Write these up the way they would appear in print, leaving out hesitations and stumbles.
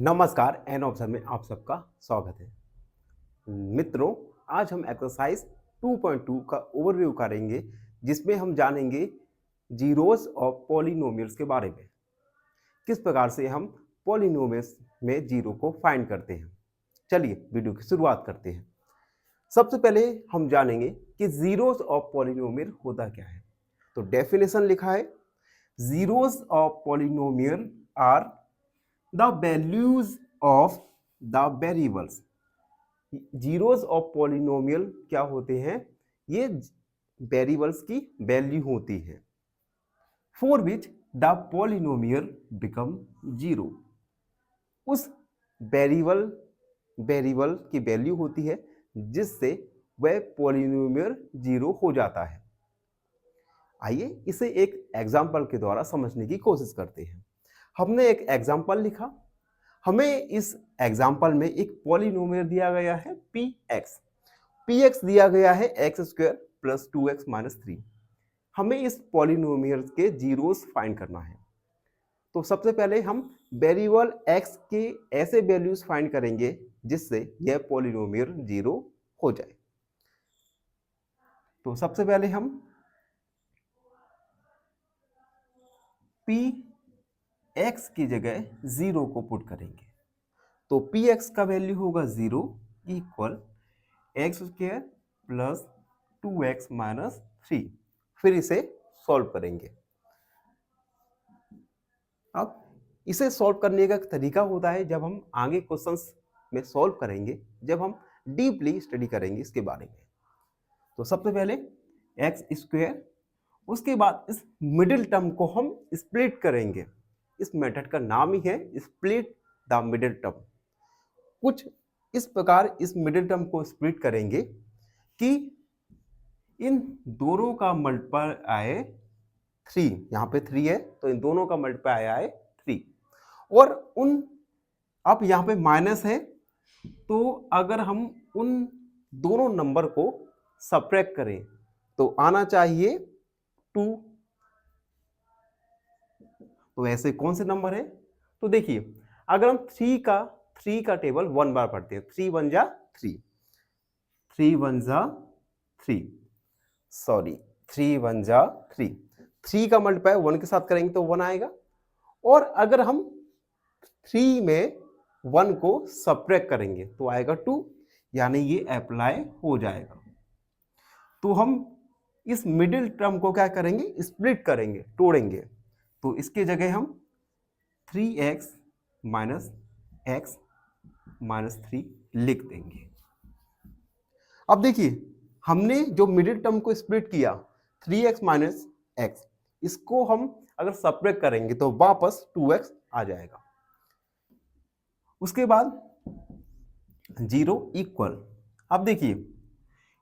नमस्कार। An option में आप सबका स्वागत है। मित्रों, आज हम एक्सरसाइज 2.2 का ओवरव्यू करेंगे, जिसमें हम जानेंगे जीरोस ऑफ पॉलिनोमियल्स के बारे में। किस प्रकार से हम पॉलिनोमियल्स में जीरो को फाइंड करते हैं। चलिए वीडियो की शुरुआत करते हैं। सबसे पहले हम जानेंगे कि जीरोस ऑफ पॉलिनोमियल होता क्या है। तो डेफिनेशन लिखा है, zeros of polynomial are the values of the variables। Zeros of polynomial क्या होते हैं? ये वेरिएबल्स की वैल्यू होती है for which the polynomial become zero. उस वेरिएबल की वैल्यू होती है जिससे वह पॉलिनोमियल जीरो हो जाता है। आइए इसे एक एग्जाम्पल के द्वारा समझने की कोशिश करते हैं। हमने एक एग्जाम्पल लिखा। हमें इस एग्जाम्पल में एक पॉलिनोमियल दिया गया है px दिया गया है x square plus 2x minus 3। हमें इस पॉलिनोमियल के जीरोस फाइंड करना है। तो सबसे पहले हम वेरिएबल x के ऐसे वैल्यूज फाइंड करेंगे जिससे यह पॉलिनोमियल जीरो हो जाए। तो सबसे पहले हम x की जगह जीरो को पुट करेंगे। तो px का वैल्यू होगा zero equal x square plus 2x minus 3। फिर इसे सॉल्व करेंगे। अब इसे सॉल्व करने का तरीका होता है, जब हम आगे क्वेश्चंस में सॉल्व करेंगे, जब हम डीपली स्टडी करेंगे इसके बारे में। तो सबसे पहले एक्स स्क्वायर, उसके बाद इस मिडिल टर्म को हम स्प्लिट करेंगे। इस मेथड का नाम ही है स्प्लिट द मिडिल टर्म। कुछ इस प्रकार इस मिडिल टर्म को स्प्लिट करेंगे कि इन दोनों का मल्टीप्लाई आए 3। यहाँ पे 3 है तो इन दोनों का मल्टीप्लाई आए 3। और अब यहाँ पे माइनस है, तो अगर हम उन दोनों नंबर को सब्ट्रैक्ट करें तो आना चाहिए 2। तो ऐसे कौन से नंबर है? तो देखिए, अगर हम 3 का टेबल 1 बार पढ़ते हैं, 3 1 जा 3, 3 1 जा 3, सॉरी 3 1 जा 3। 3 का मल्टीप्लाई 1 के साथ करेंगे तो 1 आएगा। और अगर हम 3 में 1 को सब्ट्रैक्ट करेंगे तो आएगा 2, यानी ये अप्लाई हो जाएगा। तो हम इस मिडिल टर्म को क्या करेंगे? स्प्लिट करेंगे, तोड़ेंगे। तो इसके जगह हम 3x माइनस x माइनस 3 लिख देंगे। अब देखिए, हमने जो मिडिल टर्म को स्प्लिट किया 3x माइनस x, इसको हम अगर सब्ट्रैक्ट करेंगे तो वापस 2x आ जाएगा। उसके बाद 0 इक्वल, अब देखिए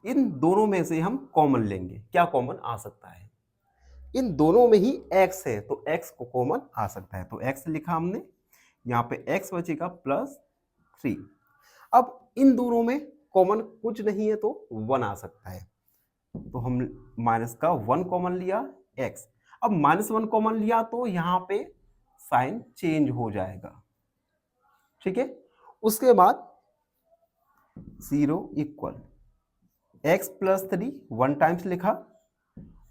इन दोनों में से हम कॉमन लेंगे। क्या कॉमन आ सकता है? इन दोनों में ही x है तो x को कॉमन आ सकता है। तो x लिखा हमने, यहाँ पे x बचेगा प्लस 3। अब इन दोनों में कॉमन कुछ नहीं है तो 1 आ सकता है। तो हम माइनस का 1 कॉमन लिया x। अब माइनस 1 कॉमन लिया तो यहाँ पे साइन चेंज हो जाएगा। ठीक है। उसके बाद 0 इक्वल x प्लस 3 1 टाइम्स लिखा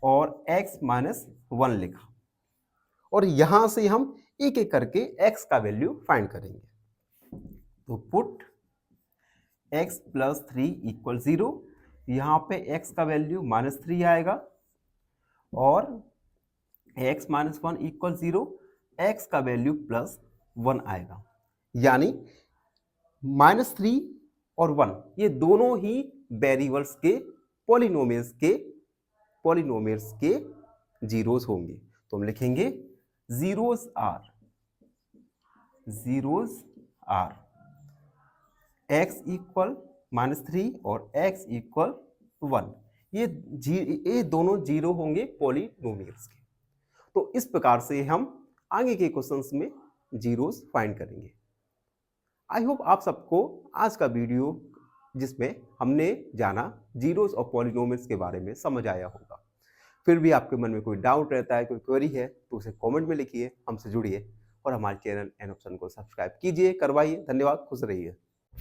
और x माइनस 1 लिखा। और यहां से हम एक एक करके x का वैल्यू फाइंड करेंगे। तो पुट x प्लस 3 इक्वल 0। यहाँ पे x का वैल्यू माइनस 3 आएगा और x माइनस 1 इक्वल 0, x का वैल्यू प्लस 1 आएगा। यानी माइनस 3 और 1 ये दोनों ही वेरिएबल्स के पॉलिनोमियल्स के जीरोस होंगे। तो हम लिखेंगे zeros are x equal minus 3 और x इक्वल 1। ये दोनों जीरो होंगे पॉलिनोमियल्स के। तो इस प्रकार से हम आगे के क्वेश्चंस में जीरोस फाइंड करेंगे। आई होप आप सबको आज का वीडियो, जिसमें हमने जाना जीरोस और पॉलिनोमियल्स के बारे में, समझ आया होगा। फिर भी आपके मन में कोई डाउट रहता है, कोई क्वेरी है, तो उसे कमेंट में लिखिए, हमसे जुड़िए और हमारे चैनल एन ऑप्शन को सब्सक्राइब कीजिए, करवाइए। धन्यवाद, खुश रहिए।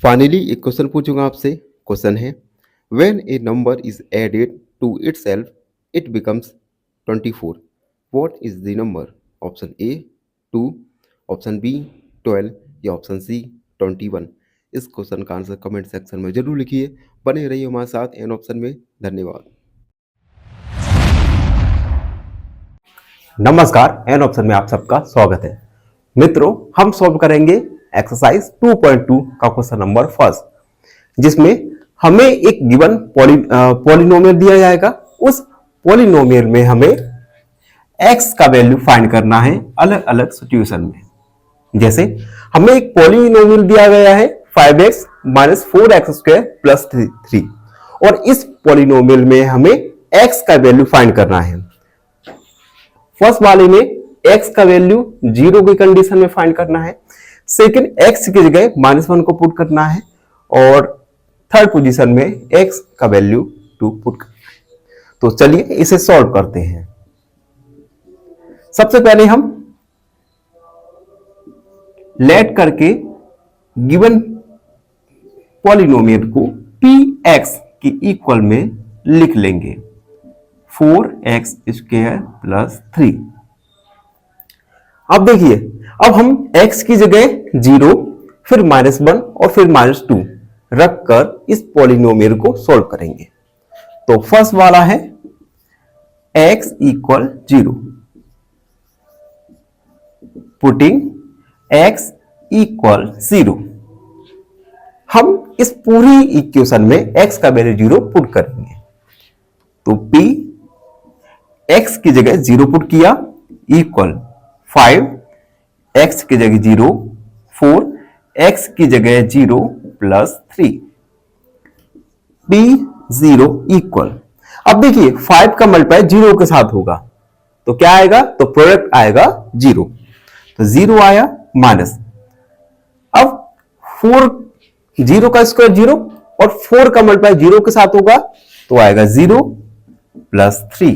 फाइनली एक क्वेश्चन पूछूंगा आपसे। क्वेश्चन है, when a number is added to itself it becomes 24, what is the number? Option A 2, option B 12 या ऑप्शन सी 21। इस क्वेश्चन का आंसर कमेंट सेक्शन में जरूर लिखिए। बने रहिए हमारे साथ एन ऑप्शन में। धन्यवाद। नमस्कार, एन ऑप्शन में आप सबका स्वागत है। मित्रों, हम सॉल्व करेंगे एक्सरसाइज 2.2 का क्वेश्चन नंबर फर्स्ट, जिसमें हमें एक गिवन पॉलिनोमियल दिया जाएगा। उस पॉलिनोमियल में हमें x का वैल्यू फाइंड करना है अलग अलग सिचुएशन में। जैसे हमें एक पॉलिनोमियल दिया गया है 5x minus 4x square plus 3 और इस पॉलिनोमियल में हमें x का वैल्यू फाइंड करना है। फर्स्ट वाले में x का वैल्यू 0 की कंडीशन में फाइंड करना है। सेकंड, x की जगह -1 को पुट करना है और थर्ड पोजीशन में x का वैल्यू 2 पुट करना है। तो चलिए इसे सॉल्व करते हैं। सबसे पहले हम लेट करके गिवन पॉलिनोमियल को px के इक्वल में लिख लेंगे, 4x स्क्वायर प्लस 3। अब देखिए, अब हम x की जगह 0, फिर -1 और फिर -2 रखकर इस पॉलिनोमियल को सॉल्व करेंगे। तो फर्स्ट वाला है x equal 0, putting x equal 0। हम इस पूरी इक्वेशन में x का वैल्यू 0 पुट करेंगे। तो p x की जगह 0 पुट किया इक्वल 5, x की जगह 0 4, x की जगह 0 प्लस 3, p 0 इक्वल। अब देखिए 5 का मल्टीप्लाई 0 के साथ होगा तो क्या आएगा? तो प्रोडक्ट आएगा 0। तो 0 आया माइनस। अब 4, 0 का स्क्वायर 0 और 4 का मल्टीप्लाई 0 के साथ होगा तो आएगा 0 प्लस 3,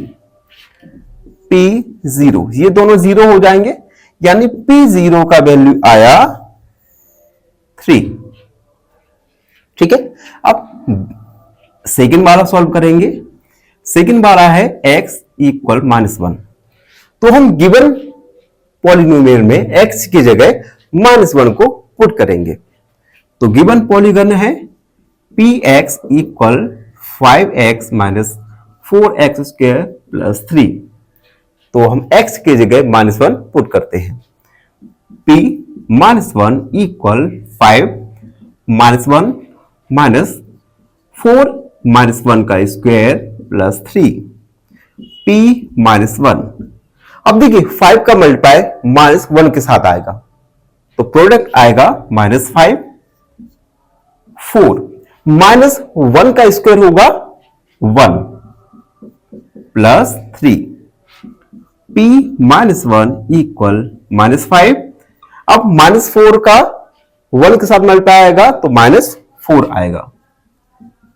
p 0। ये दोनों 0 हो जाएंगे, यानी p 0 का वैल्यू आया 3। ठीक है, अब सेकंड वाला सॉल्व करेंगे। सेकंड वाला है x इक्वल -1। तो हम गिवन पॉलिनोमियल में x की जगह -1 को पुट करेंगे। तो गिवन पॉलीगन है px equal 5x minus 4x square plus 3। तो हम x की जगह -1 पुट करते हैं। p -1 इक्वल 5 -1 माइनस 4 -1 का स्क्वायर प्लस 3, p -1। अब देखिए 5 का मल्टीप्लाई -1 के साथ आएगा तो प्रोडक्ट आएगा -5, 4 -1 का स्क्वायर होगा 1 प्लस 3, p -1 इक्वल -5। अब -4 का 1 के साथ मल्टीप्लाई आएगा तो -4 आएगा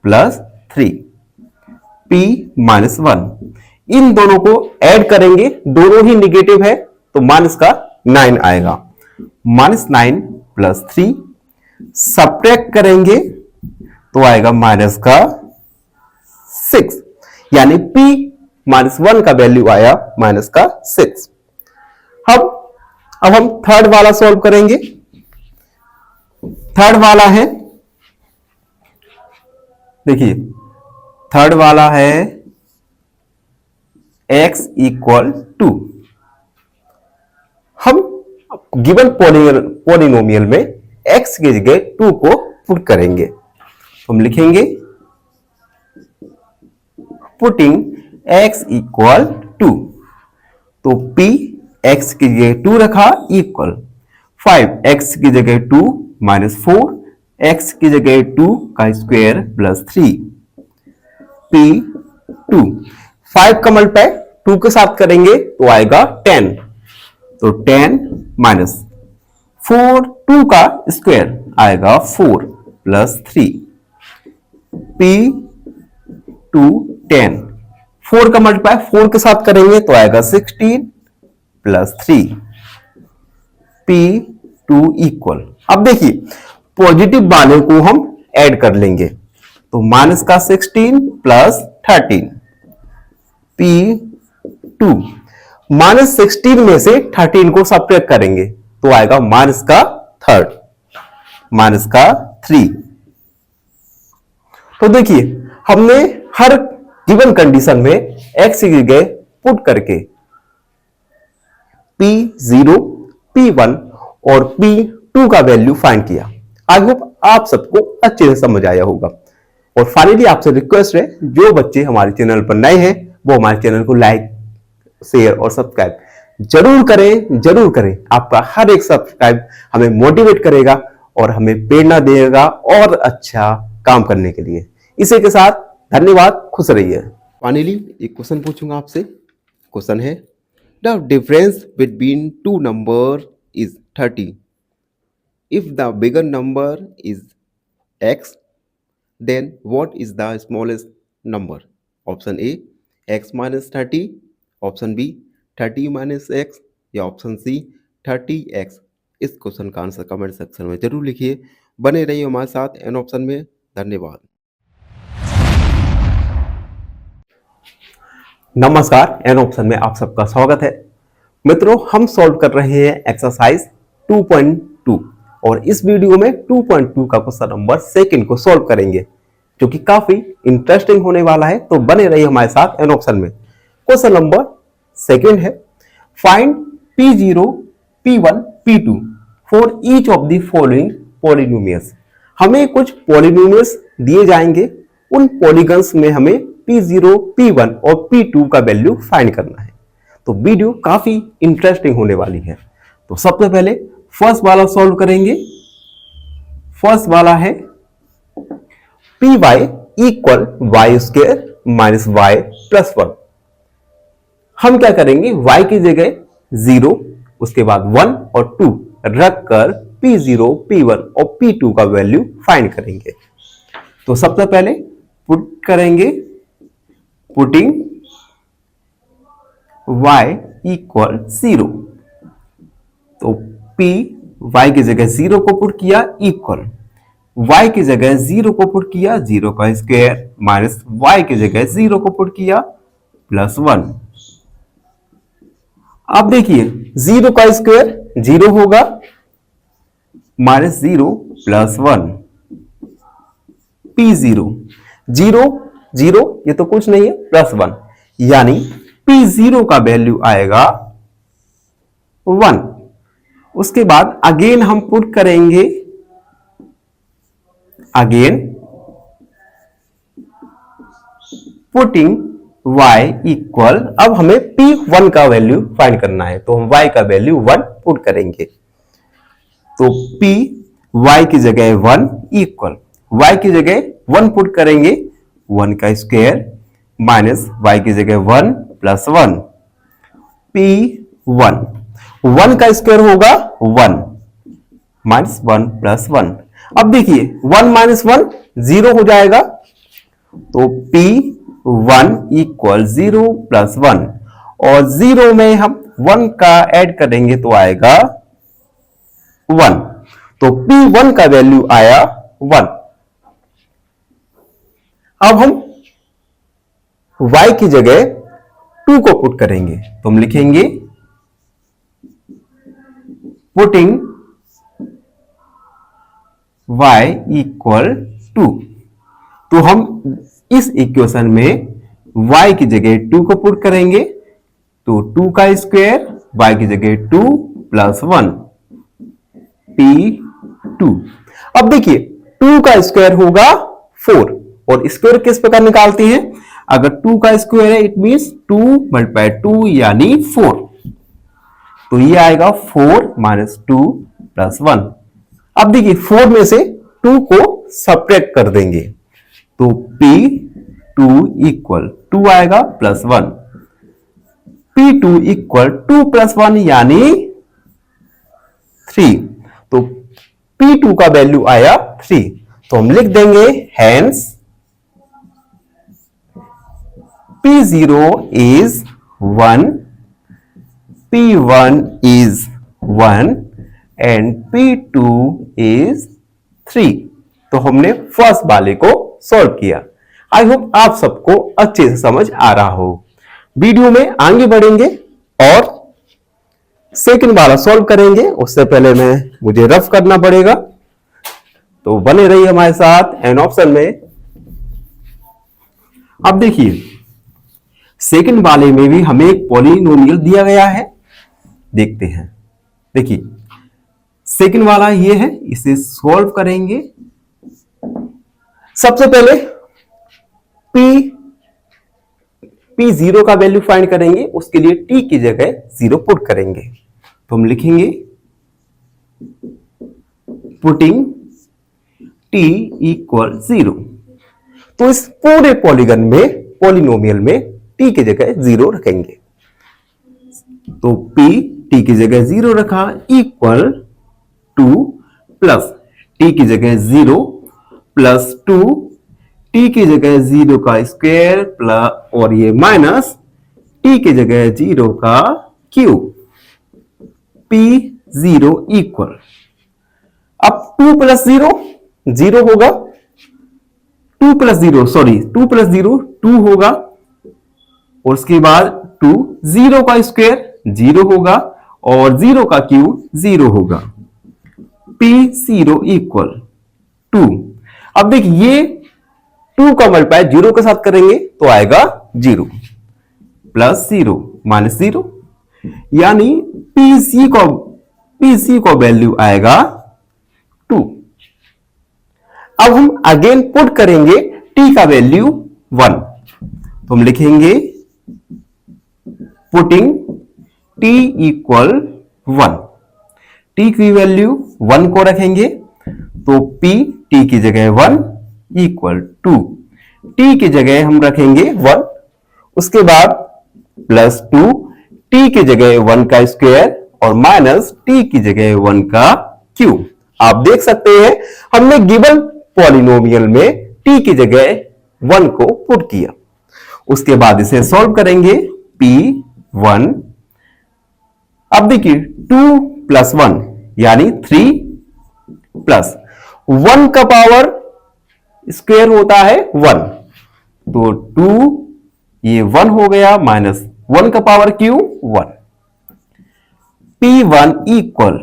प्लस 3, p -1। इन दोनों को ऐड करेंगे, दोनों ही निगेटिव है तो माइनस का 9 आएगा। -9 प्लस 3 सब्ट्रैक्ट करेंगे तो आएगा माइनस का 6, यानी p -1 का वैल्यू आया माइनस का 6। अब हम थर्ड वाला सॉल्व करेंगे। थर्ड वाला है, देखिए थर्ड वाला है x इक्वल 2। हम गिवन पॉलिनोमियल में x की जगह 2 को पुट करेंगे। हम लिखेंगे पुटिंग x इक्वल 2। तो p x की जगह 2 रखा इक्वल 5x की जगह 2 माइनस 4 x की जगह 2 का स्क्वायर प्लस 3, p 2। 5 का मल्टीप्लाई 2 के साथ करेंगे तो आएगा 10। तो 10 माइनस 4, 2 का स्क्वायर आएगा 4 प्लस 3, p 2 10। 4 का मल्टीप्लाई 4 के साथ करेंगे तो आएगा 16 प्लस 3, P2 इक्वल, अब देखिए पॉजिटिव वाले को हम ऐड कर लेंगे, तो माइनस का 16 प्लस 13 P2, माइनस 16 में से 13 को सब्ट्रैक्ट करेंगे तो आएगा माइनस का थर्ड, माइनस का 3। तो देखिए हमने हर गिवन कंडीशन में x की जगह पुट करके P0, P1 और P2 का वैल्यू फाइंड किया। आई होप आप सबको अच्छे से समझ आया होगा। और फाइनली आपसे रिक्वेस्ट है, जो बच्चे हमारे चैनल पर नए हैं वो हमारे चैनल को लाइक, शेयर और सब्सक्राइब जरूर करें, जरूर करें। आपका हर एक सब्सक्राइब हमें मोटिवेट करेगा और हमें प्रेरणा देगा और अच्छा काम करने के लिए। इसी के साथ धन्यवाद, खुश रहिए। फाइनली एक क्वेश्चन पूछूंगा आपसे। क्वेश्चन है, the difference between two number is 30 if the bigger number is x, then what is the smallest number? Option A x minus 30, option B 30 minus x या ऑप्शन सी 30x। इस question का answer comment section में जरूर लिखिए। बने रहिए हमारे साथ एन ऑप्शन में। धन्यवाद। नमस्कार, एन ऑप्शन में आप सबका स्वागत है। मित्रों, हम सॉल्व कर रहे हैं एक्सरसाइज 2.2 और इस वीडियो में 2.2 का क्वेश्चन नंबर सेकंड को सॉल्व करेंगे, जो कि काफी इंटरेस्टिंग होने वाला है। तो बने रहिए हमारे साथ एन ऑप्शन में। क्वेश्चन नंबर सेकंड है, find P0, P1, P2 for each of the following polynomials. हमें कुछ पॉलिनोमियल्स दिए जाएंगे, उन पॉलीगन्स में हमें P0, P1 और P2 का वैल्यू फाइंड करना है। तो वीडियो काफी इंटरेस्टिंग होने वाली है। तो सबसे पहले फर्स्ट वाला सॉल्व करेंगे। फर्स्ट वाला है Py equal Y square minus Y plus 1। हम क्या करेंगे, y की जगह 0, उसके बाद 1 और 2 रखकर P0, P1 और P2 का वैल्यू फाइंड करेंगे। तो सबसे पहले पुट करेंगे, पुटिंग y इक्वल 0। तो P y की जगह 0 को पुट किया, इक्वल y की जगह 0 को पुट किया 0 का स्क्वायर माइनस y की जगह 0 को पुट किया प्लस 1। अब देखिए 0 का स्क्वायर 0 होगा माइनस 0 प्लस 1 P0 0 0 ये तो कुछ नहीं है, प्लस 1, यानी P0 का वैल्यू आएगा 1। उसके बाद अगेन हम पुट करेंगे, अगेन पुटिंग y इक्वल, अब हमें P1 का वैल्यू फाइंड करना है, तो हम y का वैल्यू 1 पुट करेंगे। तो P y की जगह 1 इक्वल y की जगह 1 पुट करेंगे, 1 का स्क्वायर माइनस y की जगह 1 प्लस 1 P1, 1 का स्क्वायर होगा 1 माइनस 1 प्लस 1। अब देखिए 1 माइनस 1 0 हो जाएगा, तो P1 इक्वल 0 प्लस 1 और 0 में हम 1 का ऐड करेंगे तो आएगा 1। तो P1 का वैल्यू आया 1। अब हम y की जगह 2 को पुट करेंगे, तो हम लिखेंगे पुटिंग y इक्वल 2। तो हम इस इक्वेशन में y की जगह 2 को पुट करेंगे, तो 2 का स्क्वायर y की जगह 2 प्लस 1 P2। अब देखिए 2 का स्क्वायर होगा 4 और स्क्वायर किस प्रकार निकालते हैं, अगर 2 का स्क्वायर है इट मींस 2 मल्टीप्लाई 2 यानी 4। तो ये आएगा 4 माइनस 2 प्लस 1। अब देखिए 4 में से 2 को सब्ट्रैक्ट कर देंगे, तो P2 इक्वल 2 आएगा प्लस 1। P2 इक्वल 2 प्लस 1 यानी 3। तो P2 का वैल्यू आया 3। तो हम लिख देंगे hence P0 is 1, P1 is 1 and P2 is 3। तो हमने फर्स्ट वाले को सॉल्व किया। आई होप आप सबको अच्छे से समझ आ रहा हो। वीडियो में आगे बढ़ेंगे और सेकंड वाला सॉल्व करेंगे। उससे पहले मुझे रफ करना पड़ेगा, तो बने रहिए हमारे साथ एन ऑप्शन में। अब देखिए सेकंड वाले में भी हमें एक पॉलिनोमियल दिया गया है, देखते हैं। देखिए सेकंड वाला ये है, इसे सॉल्व करेंगे। सबसे पहले P0 का वैल्यू फाइंड करेंगे, उसके लिए t की जगह 0 पुट करेंगे। तो हम लिखेंगे पुटिंग t इक्वल 0। तो इस पूरे पॉलीगन में, पॉलिनोमियल में t की जगह 0 रखेंगे। तो p t की जगह 0 रखा इक्वल 2 प्लस t की जगह 0 प्लस 2 t की जगह 0 का स्क्वायर प्लस और ये माइनस t की जगह 0 का क्यूब। P0 इक्वल, अब 2 प्लस 0 0 होगा, 2 प्लस 0 सॉरी 2 प्लस 0 2 होगा, और उसके बाद 2 0 का स्क्वायर 0 होगा और 0 का क्यूब 0 होगा। P0 equal 2। अब देखिए ये 2 का मल्टीप्लाई 0 के साथ करेंगे तो आएगा 0 प्लस 0 माइनस 0, यानी PC को वैल्यू आएगा 2। अब हम अगेन पुट करेंगे t का वैल्यू 1। तो हम लिखेंगे पुटिंग t इक्वल 1। t की वैल्यू 1 को रखेंगे, तो p t की जगह 1 इक्वल 2। t की जगह हम रखेंगे 1, उसके बाद प्लस 2 t की जगह 1 का स्क्वायर और माइनस t की जगह 1 का क्यूब। आप देख सकते हैं हमने गिवन पॉलिनोमियल में t की जगह 1 को पुट किया। उसके बाद इसे सॉल्व करेंगे P1। अब देखिए 2 प्लस 1 यानी 3 प्लस 1 का पावर स्क्वायर होता है 1, तो 2 ये 1 हो गया माइनस 1 का power cube 1। P1 equal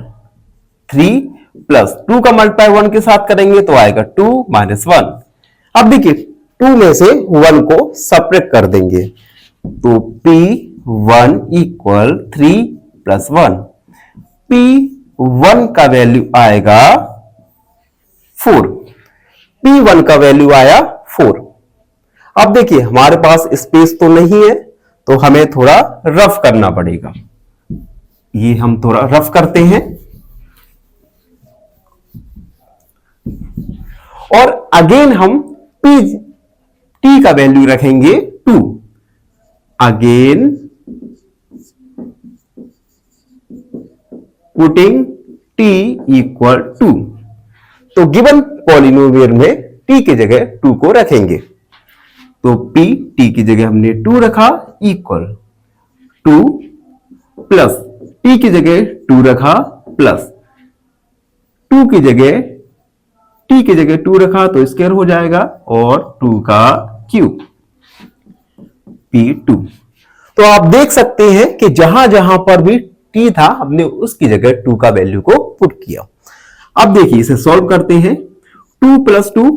3 plus 2 का मल्टीप्लाई 1 के साथ करेंगे तो आएगा 2 माइनस 1। अब देखिए 2 में से 1 को सब्ट्रैक्ट कर देंगे, तो P1 इक्वल 3 प्लस 1। P1 का वैल्यू आएगा 4। P1 का वैल्यू आया 4। अब देखिए हमारे पास स्पेस तो नहीं है, तो हमें थोड़ा रफ करना पड़ेगा। ये हम थोड़ा रफ करते हैं और अगेन हम t का वैल्यू रखेंगे 2। Again putting t equal 2। तो गिवन पॉलिनोमियल में t की जगह 2 को रखेंगे, तो t की जगह हमने 2 रखा इक्वल 2 प्लस t की जगह 2 रखा प्लस 2 की जगह t की जगह 2 रखा तो स्क्वायर हो जाएगा और 2 का क्यूब P2। तो आप देख सकते हैं कि जहां जहां पर भी t था हमने उसकी जगह 2 का वैल्यू को पुट किया। अब देखिए इसे सॉल्व करते हैं। 2 प्लस 2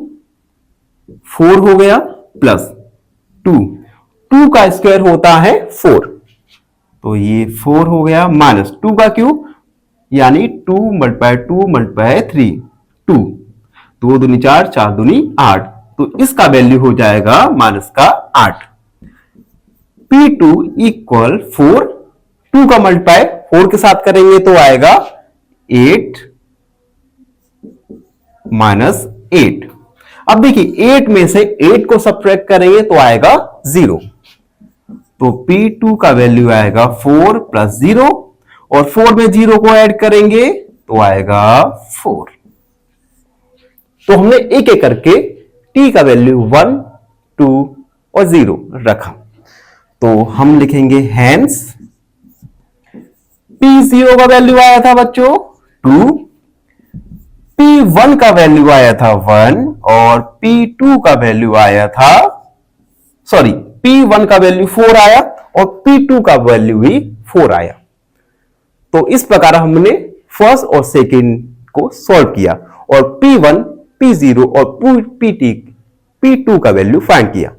4 हो गया प्लस 2 का स्क्वायर होता है 4, तो ये 4 हो गया माइनस 2 का क्यूब यानी 2 मल्टीप्लाई 3 2, 2 दूनी 4 4 दूनी 8, तो इसका वैल्यू हो जाएगा माइनस का 8। P2 इक्वल 4, 2 का मल्टीप्लाई 4 के साथ करेंगे तो आएगा 8 माइनस 8। अब देखिए 8 में से 8 को सब्ट्रैक्ट करेंगे तो आएगा 0, तो P2 का वैल्यू आएगा 4 प्लस 0 और 4 में 0 को ऐड करेंगे तो आएगा 4। तो हमने एक एक करके t का वैल्यू 1 2 और 0 रखा, तो हम लिखेंगे हेंस P0 का वैल्यू आया था बच्चों टू, P1 का वैल्यू आया था 1 और P2 का वैल्यू आया था, सॉरी, P1 का वैल्यू 4 आया और P2 का वैल्यू भी 4 आया। तो इस प्रकार हमने फर्स्ट और सेकंड को सॉल्व किया और P1, P0 और P2 का वैल्यू फाइंड किया।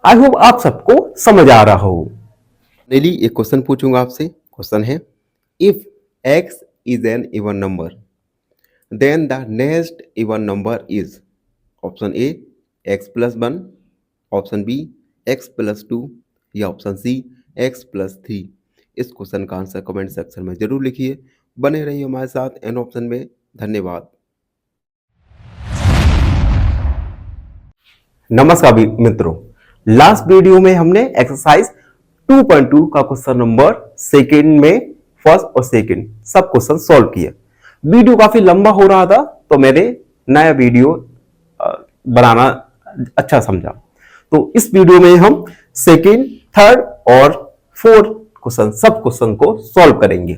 आई होप आप सबको समझ आ रहा हो। डेली एक क्वेश्चन पूछूंगा आपसे। क्वेश्चन है, if x is an even number then the next even number is, option A x plus 1, option B x plus 2 या ऑप्शन सी x प्लस 3। इस क्वेश्चन का आंसर कमेंट सेक्शन में जरूर लिखिए। बने रहिए हमारे साथ एन ऑप्शन में। धन्यवाद। नमस्कार मित्रों, लास्ट वीडियो में हमने एक्सरसाइज 2.2 का क्वेश्चन नंबर सेकंड में फर्स्ट और सेकंड सब क्वेश्चन सॉल्व किए। वीडियो काफी लंबा हो रहा था तो मैंने नया वीडियो बनाना अच्छा समझा। तो इस वीडियो में हम सेकंड, थर्ड और फोर्थ क्वेश्चन सब क्वेश्चन को सॉल्व करेंगे।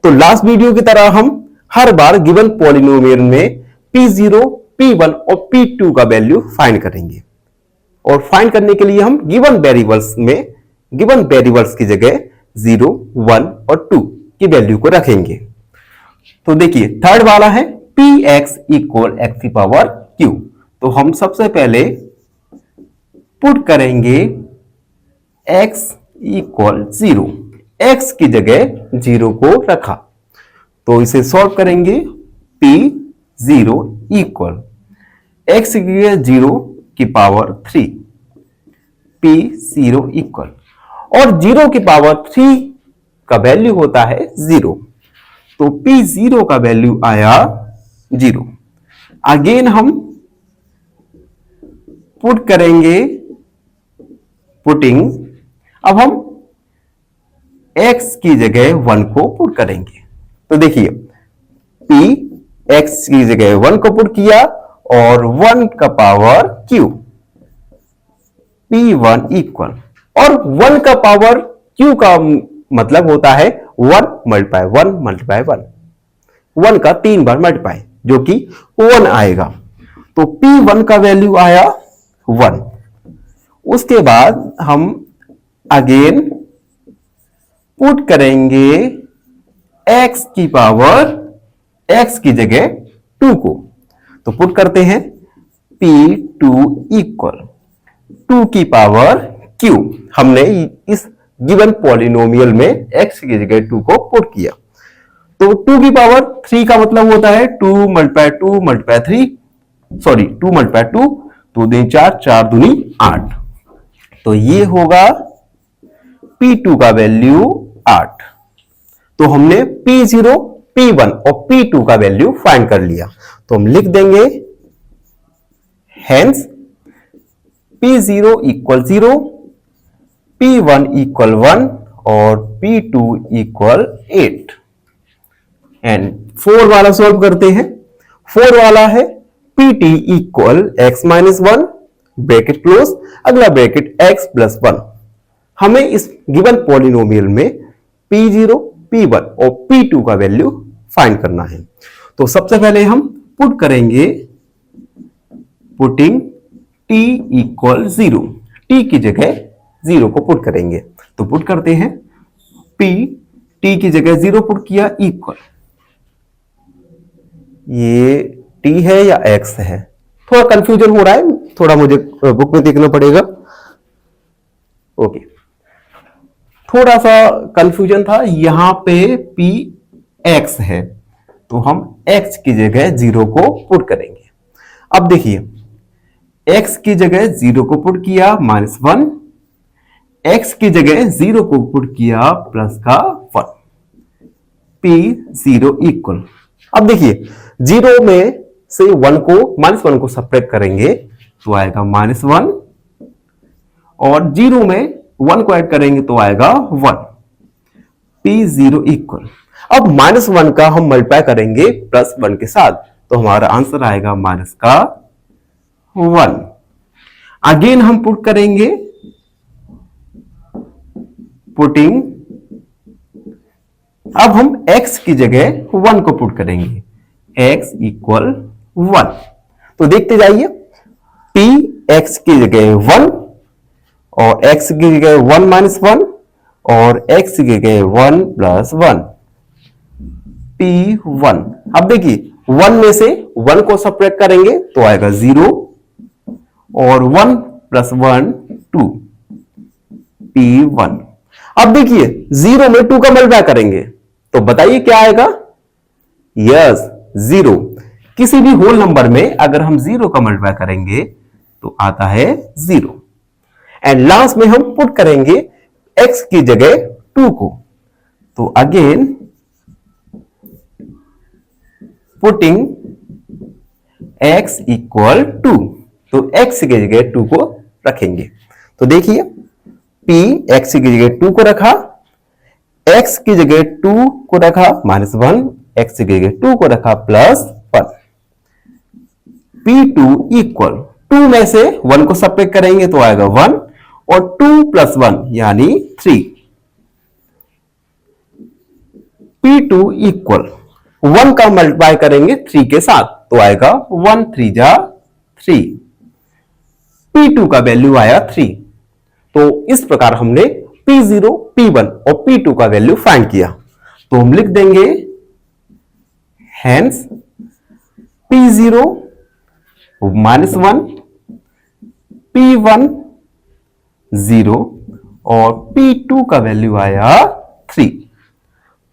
तो लास्ट वीडियो की तरह हम हर बार गिवन पॉलिनोमियल में P0, P1 और P2 का वैल्यू फाइंड करेंगे और फाइंड करने के लिए हम गिवन वेरिएबल्स की जगह 0, 1 और 2 की वैल्यू को रखेंगे। तो देखिए थर्ड वाला है Px इक्वल x की पावर q। तो हम सबसे पहले पुट करेंगे x इक्वल 0, x की जगह 0 को रखा तो इसे सॉल्व करेंगे। P0 इक्वल x की जगह 0 की पावर 3, P0 इक्वल, और 0 की पावर 3 का वैल्यू होता है 0, तो P0 का वैल्यू आया 0। अगेन हम पुट करेंगे पुटिंग, अब हम x की जगह 1 को पुट करेंगे। तो देखिए P x की जगह 1 को पुट किया और 1 का पावर q, P1 इक्वल, और 1 का पावर q का मतलब होता है 1 मल्टीप्लाई 1 मल्टीप्लाई 1, 1 का 3 बार मल्टीप्लाई जो कि 1 आएगा। तो P1 का वैल्यू आया 1। उसके बाद हम अगेन पुट करेंगे x की पावर x की जगह 2 को। तो पुट करते हैं P2 इक्वल 2 की पावर q। हमने इस गिवन पॉलिनोमियल में x की जगह 2 को पुट किया। तो 2 की पावर 3 का मतलब होता है 2 मल्टीप्लाई 2 मल्टीप्लाई 3, सॉरी 2 मल्टीप्लाई 2, 2 दूनी 4, 4 दूनी 8। तो ये होगा P2 का वैल्यू 8। तो हमने P0, P1 और P2 का वैल्यू फाइंड कर लिया। तो हम लिख देंगे hence P0 equal 0, P1 equal 1 और P2 इक्वल 8। एंड 4 वाला सॉल्व करते हैं। 4 वाला है Pt equal x minus 1 bracket close, अगला ब्रैकेट x प्लस 1। हमें इस गिवन पॉलिनोमियल में P0, P1 और P2 का वैल्यू फाइंड करना है। तो सबसे पहले हम पुट करेंगे पुटिंग t इक्वल 0, t की जगह 0 को पुट करेंगे। तो पुट करते हैं p, t की जगह 0 पुट किया इक्वल, ये t है या x है, थोड़ा कंफ्यूजन हो रहा है, थोड़ा मुझे बुक में देखना पड़ेगा। ओके, थोड़ा सा कंफ्यूजन था, यहां पे p x है तो हम x की जगह 0 को पुट करेंगे। अब देखिए x की जगह 0 को पुट किया -1, x की जगह 0 को पुट किया प्लस का 1, P0 इक्वल। अब देखिए 0 में से 1 को -1 को सब्ट्रैक्ट करेंगे तो आएगा -1, और 0 में 1 को ऐड करेंगे तो आएगा 1, P0 इक्वल। अब -1 का हम मल्टीप्लाई करेंगे प्लस 1 के साथ तो हमारा आंसर आएगा माइनस का 1। अगेन हम पुट करेंगे पुटिंग अब हम x की जगह 1 को पुट करेंगे, x इक्वल 1। तो देखते जाइए, p x की जगह 1 और x की जगह 1 माइनस 1 और x की जगह 1 प्लस 1, p1। अब देखिए 1 में से 1 को सब्ट्रैक्ट करेंगे तो आएगा 0 और 1 प्लस 1 2, p1। अब देखिए 0 में 2 का मल्टीप्लाई करेंगे तो बताइए क्या आएगा? यस, 0। किसी भी होल नंबर में अगर हम 0 का मल्टीप्लाई करेंगे तो आता है 0। एंड लास्ट में हम पुट करेंगे x की जगह 2 को, तो अगेन पुटिंग x इक्वल 2, तो x की जगह 2 को रखेंगे। तो देखिए p x की जगह 2 को रखा, x की जगह 2 को रखा माइनस 1, x की जगह 2 को रखा प्लस 1, p2 इक्वल 2 में से 1 को सब्ट्रैक्ट करेंगे तो आएगा 1 और 2 प्लस 1 यानी 3, p2 इक्वल 1 का मल्टीप्लाई करेंगे 3 के साथ तो आएगा 1 3 जा 3, p2 का वैल्यू आया 3। तो इस प्रकार हमने p0, p1 और p2 का वैल्यू फाइंड किया। तो हम लिख देंगे हेंस p0 माइनस 1, p1 0 और p2 का वैल्यू आया 3।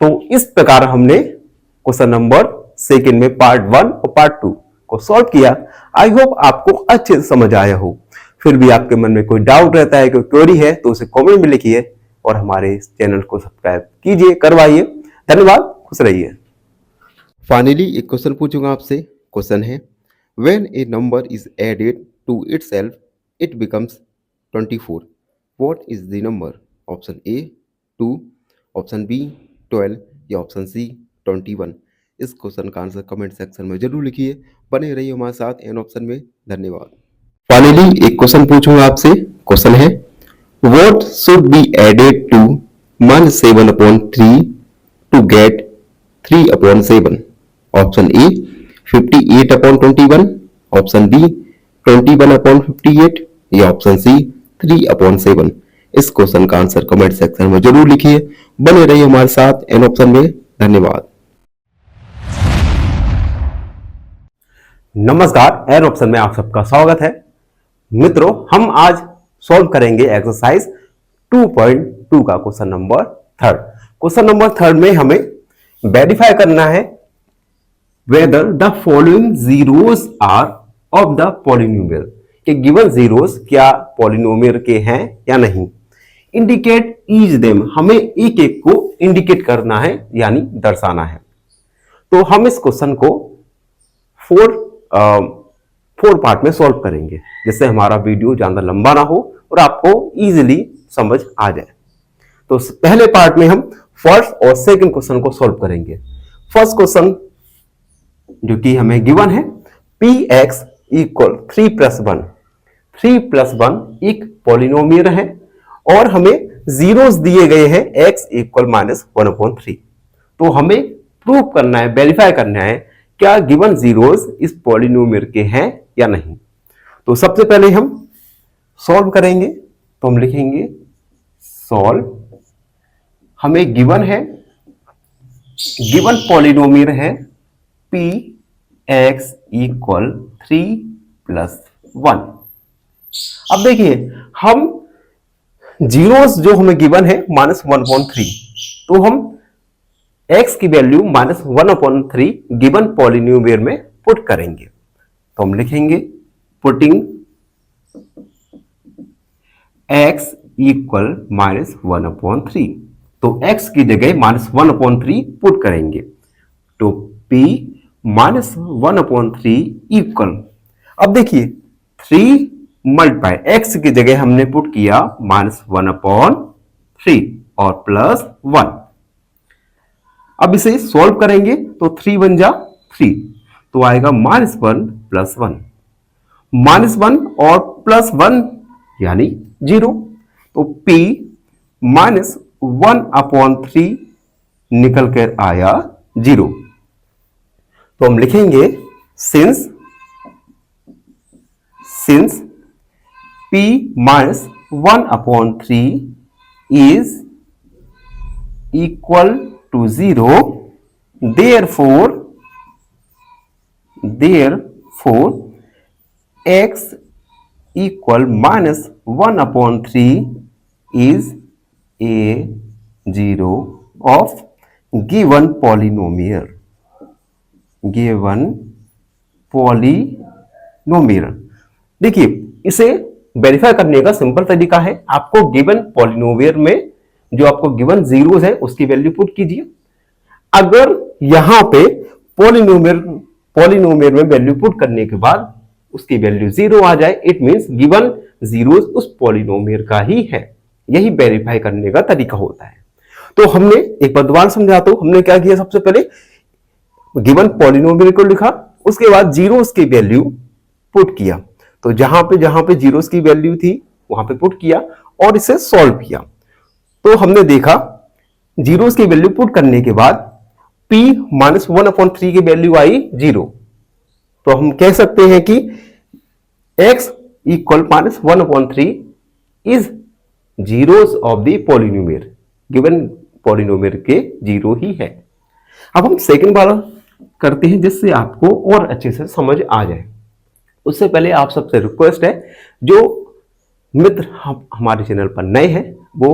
तो इस प्रकार हमने क्वेश्चन नंबर सेकंड में पार्ट 1 और पार्ट 2 को सॉल्व किया। आई होप आपको अच्छे से समझ आया हो। फिर भी आपके मन में कोई डाउट रहता है, कोई क्वेरी है तो उसे कमेंट में लिखिए और हमारे चैनल को सब्सक्राइब कीजिए, करवाइए। धन्यवाद, खुश रहिए। फाइनली एक क्वेश्चन पूछूंगा आपसे। क्वेश्चन है, when a number is added to itself it becomes 24, what is the number? Option A 2, option B 12 या ऑप्शन सी 21। इस क्वेश्चन का आंसर कमेंट सेक्शन में जरूर लिखिए। बने रहिए हमारे साथ एन ऑप्शन में। धन्यवाद। फाइनली एक क्वेश्चन पूछूंगा आपसे। क्वेश्चन है, what should be added to -7/3 to get 3/7? Option A 58/21, option B 21/58 या ऑप्शन सी 3/7। इस क्वेश्चन का आंसर कमेंट सेक्शन में जरूर लिखिए। बने रहिए हमारे साथ एन ऑप्शन में। धन्यवाद। नमस्कार, एन ऑप्शन में आप सबका स्वागत है। मित्रों, हम आज सॉल्व करेंगे एक्सरसाइज 2.2 का क्वेश्चन नंबर 3। क्वेश्चन नंबर 3 में हमें वेरीफाई करना है whether the following zeros are of the polynomial, कि गिवन जीरोस क्या पॉलिनोमियल के हैं या नहीं। इंडिकेट ईच देम, हमें एक एक को इंडिकेट करना है यानी दर्शाना है। तो हम इस क्वेश्चन को फोर पार्ट में सॉल्व करेंगे, जिससे हमारा वीडियो ज्यादा लंबा ना हो और आपको इजीली समझ आ जाए। तो पहले पार्ट में हम फर्स्ट और सेकंड क्वेश्चन को सॉल्व करेंगे। फर्स्ट क्वेश्चन जो कि हमें गिवन है, px इक्वल 3+1, 3+1 एक पॉलिनोमियल है और हमें जीरोस दिए गए हैं x इक्वल -1/3। तो हमें प्रूव करना है, वेरीफाई करना है क्या गिवन जीरोस इस पॉलिनोमियल के हैं या नहीं। तो सबसे पहले हम सॉल्व करेंगे। तो हम लिखेंगे सॉल्व। हमें गिवन है, गिवन पॉलिनोमियल है px इक्वल 3+1। अब देखिए हम जीरोस जो हमें गिवन है -1/3, तो हम x की वैल्यू -1/3 गिवन पॉलिनोमियल में पुट करेंगे। तो हम लिखेंगे पुटिंग x इक्वल -1/3। तो x की जगह -1/3 पुट करेंगे। तो p -1/3 इक्वल, अब देखिए 3 मल्टीप्लाई x की जगह हमने पुट किया -1/3 और +1। अब इसे सॉल्व करेंगे तो 3 बन जा 3, तो आएगा -1 + 1, -1 और +1 यानी 0। तो p -1/3 निकल कर आया 0। तो हम लिखेंगे since p minus 1/3 is equal to 0, therefore x equal minus 1/3 is a 0 of given polynomial। देखिए, इसे वेरीफाई करने का सिंपल तरीका है, आपको गिवन पॉलिनोमियल में जो आपको गिवन जीरोस है उसकी वैल्यू पुट कीजिए। अगर यहां पे पॉलिनोमियल में वैल्यू पुट करने के बाद उसकी वैल्यू 0 आ जाए, इट मींस गिवन जीरोस उस पॉलिनोमियल का ही है। यही वेरीफाई करने का तरीका होता है। तो हमने एक बार दोबारा समझाता हूं, हमने क्या किया, सबसे पहले गिवन पॉलिनोमियल को लिखा, उसके बाद जीरोस की वैल्यू पुट किया। तो जहां पे जीरोस की वैल्यू थी वहां पे पुट किया और इसे सॉल्व किया। तो हमने देखा जीरोस की वैल्यू पुट करने के बाद p माइनस 1/3 की वैल्यू आई 0। तो हम कह सकते हैं कि x equal minus 1/3 is zeros of the polynomial, given polynomial के 0 ही है। अब हम सेकंड वाला करते हैं जिससे आपको और अच्छे से समझ आ जाए। उससे पहले आप सबसे रिक्वेस्ट है, जो मित्र हमारे चैनल पर नए हैं वो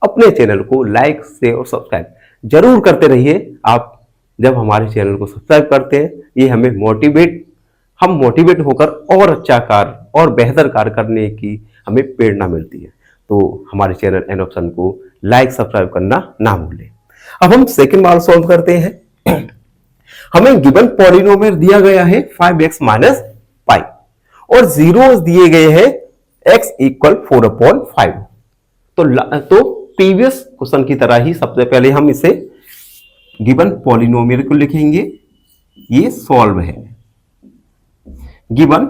अपने चैनल को लाइक शेयर और सब्सक्राइब जरूर करते रहिए। आप जब हमारे चैनल को सब्सक्राइब करते हैं, ये हमें हम मोटिवेट होकर और अच्छा कार्य और बेहतर कार्य करने की हमें प्रेरणा मिलती है। तो हमारे चैनल एन ऑप्शन को लाइक सब्सक्राइब करना ना भूलें। अब हम सेकंड वाला सॉल्व करते हैं। हमें गिवन पॉलिनोमियल दिया गया है 5x माइनस पाई और जीरोस दिए गए हैं x इक्वल 4/5। तो प्रीवियस क्वेश्चन की तरह ही सबसे पहले हम इसे गिवन पॉलिनोमियल को लिखेंगे, ये सॉल्व है। गिवन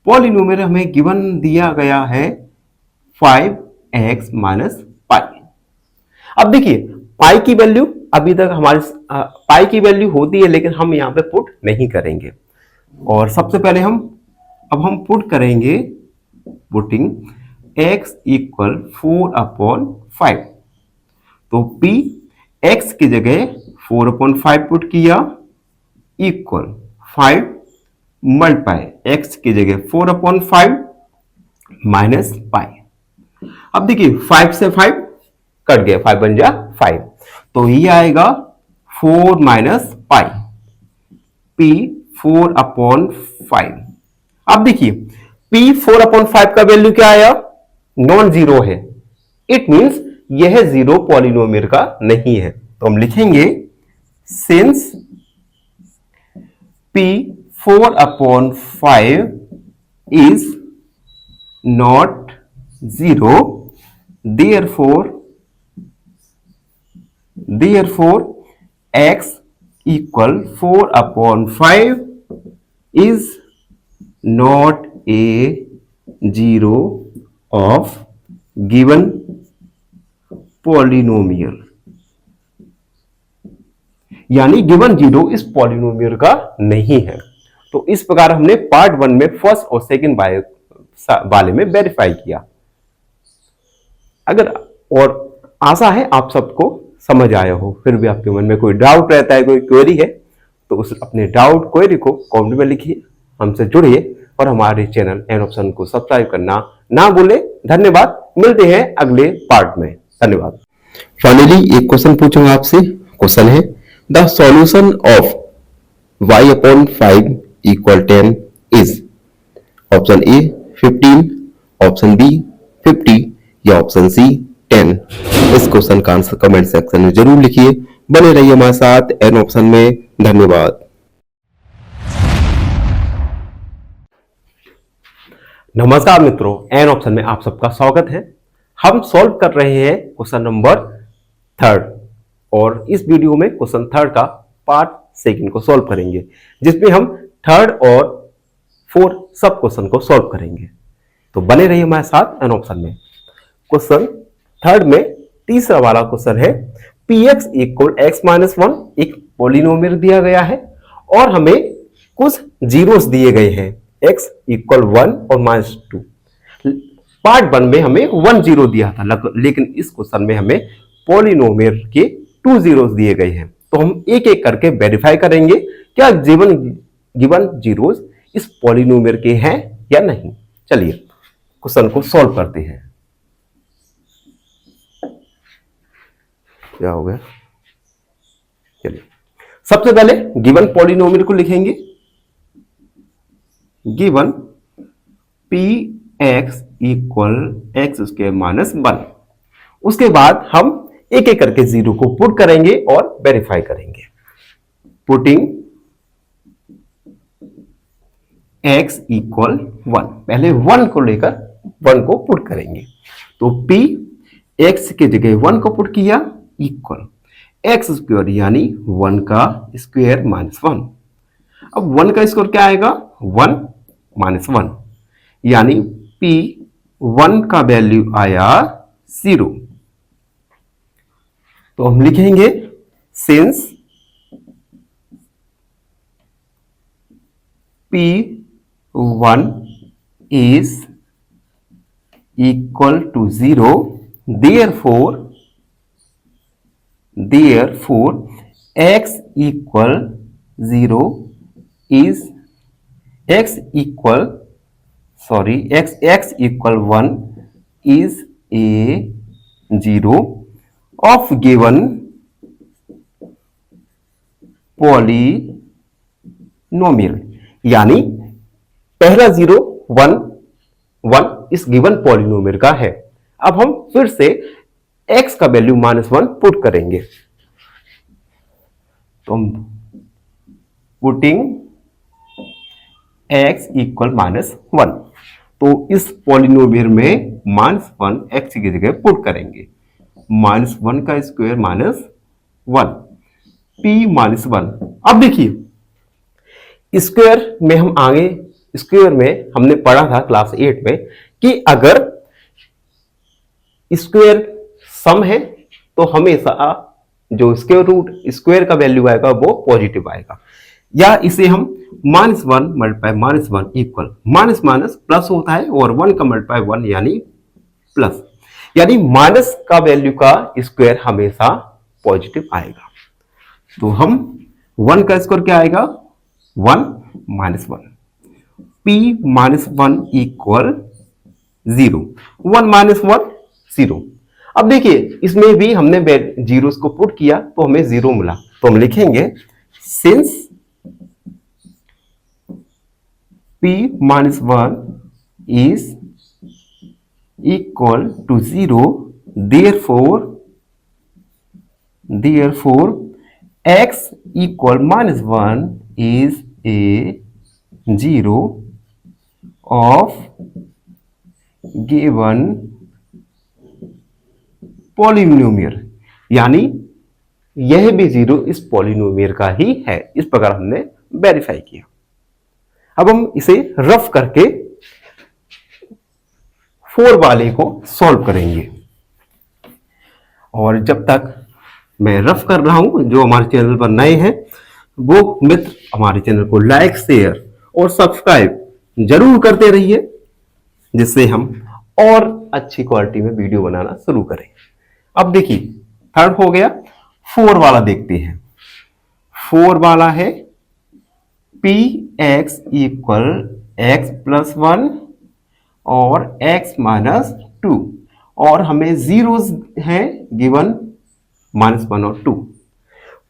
पॉलिनोमियल हमें गिवन दिया गया है 5x माइनस पाई। अब देखिए पाई की वैल्यू अभी तक हमारे पाई की वैल्यू होती है, लेकिन हम यहां पे पुट नहीं करेंगे। और सबसे पहले हम पुट करेंगे, पुटिंग x इक्वल 4/5। तो p x की जगह 4/5 पुट किया इक्वल 5 मल्टीप्लाई x की जगह 4/5 माइनस पाई। अब देखिए 5 से 5 कट गया, 5 बन जा 5, तो ये आएगा 4 माइनस पाई, p 4/5। अब देखिए p 4/5 का वैल्यू क्या आया, नॉन जीरो है, इट मींस यह जीरो पॉलिनोमियल का नहीं है। तो हम लिखेंगे since p 4/5 is not zero, therefore x equal 4/5 is not a zero of given polynomial। यानी गिवन जीरो इस पॉलिनोमियल का नहीं है। तो इस प्रकार हमने पार्ट 1 में फर्स्ट और सेकंड वाले में वेरीफाई किया। अगर और आशा है आप सबको समझ आया हो, फिर भी आपके मन में कोई डाउट रहता है, कोई क्वेरी है, तो उस अपने डाउट क्वेरी को कमेंट में लिखिए, हमसे जुड़िए और हमारे चैनल एन ऑप्शन को सब्सक्राइब करना ना भूले। धन्यवाद, मिलते हैं अगले पार्ट में। धन्यवाद। फाइनली एक क्वेश्चन पूछूंगा आपसे। क्वेश्चन है the solution of y/5 = 10 is option A 15, option B 50 या ऑप्शन सी 10। इस क्वेश्चन का आंसर कमेंट सेक्शन में जरूर लिखिए। बने रहिए हमारे साथ एन ऑप्शन में। धन्यवाद। नमस्कार मित्रों, एन ऑप्शन में आप सबका स्वागत है। हम सॉल्व कर रहे हैं क्वेश्चन नंबर 3 और इस वीडियो में क्वेश्चन 3 का पार्ट 2 को सॉल्व करेंगे, जिसमें हम 3 और 4 सब क्वेश्चन को सॉल्व करेंगे। तो बने रहिए हमारे साथ एन ऑप्शन में। क्वेश्चन 3 में तीसरा वाला क्वेश्चन है P x equal x minus one एक पॉलिनोमियल दिया गया है और हमें कुछ जीरोस दिए गए हैं, एक्स इक्वल वन और माइनस टू। पार्ट वन में हमें 1 जीरो दिया था, लेकिन इस क्वेश्चन में हमें पॉलिनोमियल के 2 जीरोस दिए गए हैं। तो हम एक एक करके वेरीफाई करेंगे क्या गिवन जीरोस इस पॉलिनोमियल के हैं या नहीं। चलिए क्वेश्चन को सॉल्व करते हैं। क्या हो गया, चलिए सबसे पहले गिवन पॉलिनोमियल को लिखेंगे। Given P x equal x square minus one. उसके बाद हम एक एक करके जीरो को पुट करेंगे और वेरीफाई करेंगे। पुटिंग x इक्वल वन, पहले वन को लेकर वन को पुट करेंगे। तो p x की जगह वन को पुट किया इक्वल एक्स स्क्वायर यानी वन का स्क्वायर माइनस वन। अब वन का स्क्वायर क्या आएगा, वन माइनस वन, यानी p वन का वैल्यू आया जीरो। तो हम लिखेंगे since p1 is equal to 0, therefore x equal 0 is x equal 1 is a 0 of given polynomial। यानी पहला जीरो वन वन इस गिवन पॉलिनोमियल का है। अब हम फिर से x का वैल्यू माइनस वन पुट करेंगे। तो हम putting x equal minus one, तो इस पॉलिनोमियल में माइनस वन एक्स की जगह पुट करेंगे। माइनस वन का square minus one, p minus one. अब देखिए स्क्वायर में हम आगे स्क्वायर में हमने पढ़ा था क्लास 8 में कि अगर स्क्वायर सम है तो हमेशा जो स्क्वायर रूट स्क्वायर का वैल्यू आएगा वो पॉजिटिव आएगा, या इसे हम minus one multiply minus one equal minus minus plus होता है और वन का मल्टीप्लाई वन यानी प्लस, यानी माइनस का वैल्यू का स्क्वायर हमेशा पॉजिटिव आएगा। तो हम वन का स्क्वायर क्या आएगा, one minus one, p minus one equal zero, one minus one zero. अब देखिए इसमें भी हमने जीरोस को पुट किया तो हमें जीरो मिला। तो हम लिखेंगे since p minus one is equal to zero, therefore x equal minus one is a 0 of given polynomial, यानी यह भी जीरो इस पॉलिनोमियल का ही है। इस प्रकार हमने वेरीफाई किया। अब हम इसे रफ करके 4 वाले को सॉल्व करेंगे। और जब तक मैं रफ कर रहा हूं, जो हमारे चैनल पर नए हैं वो मित्र हमारे चैनल को लाइक शेयर और सब्सक्राइब जरूर करते रहिए, जिससे हम और अच्छी क्वालिटी में वीडियो बनाना शुरू करें। अब देखिए थर्ड हो गया, 4 वाला देखते हैं। 4 वाला है P x equal x plus one और एक्स माइनस टू, और हमें जीरोस हैं गिवन माइनस वन और टू।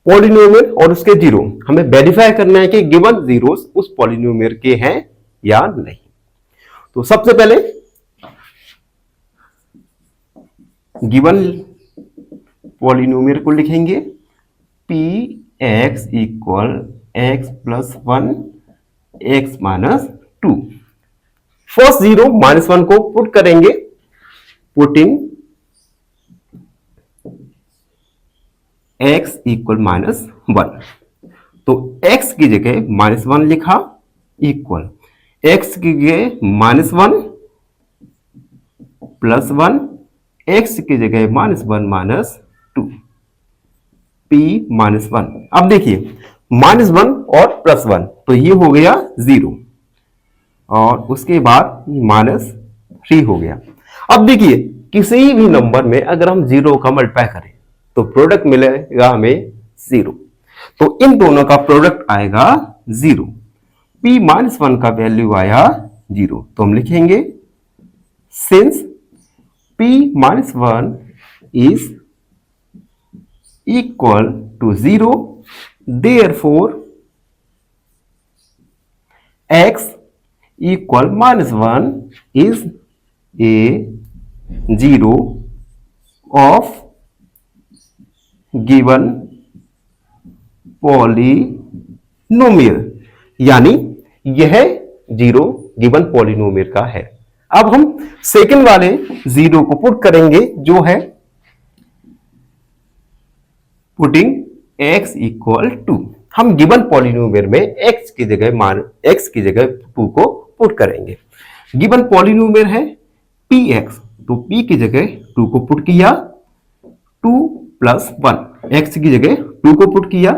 पॉलिनोमियल और उसके जीरो हमें वेरीफाई करना है कि गिवन जीरोस उस पॉलिनोमियल के हैं या नहीं। तो सबसे पहले गिवन पॉलिनोमियल को लिखेंगे P x equal x plus one x minus two. First zero minus one को पुट करेंगे, putting x equal minus one. तो x की जगह माइनस वन लिखा इक्वल x की जगह minus one plus one, x की जगह minus one minus two. p minus one. अब देखिए माइनस वन और प्लस वन, तो ये हो गया 0 और उसके बाद माइनस 3 हो गया। अब देखिए किसी भी नंबर में अगर हम 0 का मल्टीप्लाई करें तो प्रोडक्ट मिलेगा हमें 0, तो इन दोनों का प्रोडक्ट आएगा 0। p माइनस वन का वैल्यू आया 0, तो हम लिखेंगे since p minus one is equal to 0, therefore x equal minus 1 is a 0 of given polynomial, यानी यह 0 गिवन पॉलिनोमियल का है। अब हम सेकंड वाले 0 को पुट करेंगे जो है पुटिंग x इक्वल टू, हम गिवन पॉलिनोमियल में x की जगह 2 को पुट करेंगे। गिवन पॉलिनोमियल है px, तो p की जगह 2 को पुट किया, 2 प्लस 1, x की जगह 2 को पुट किया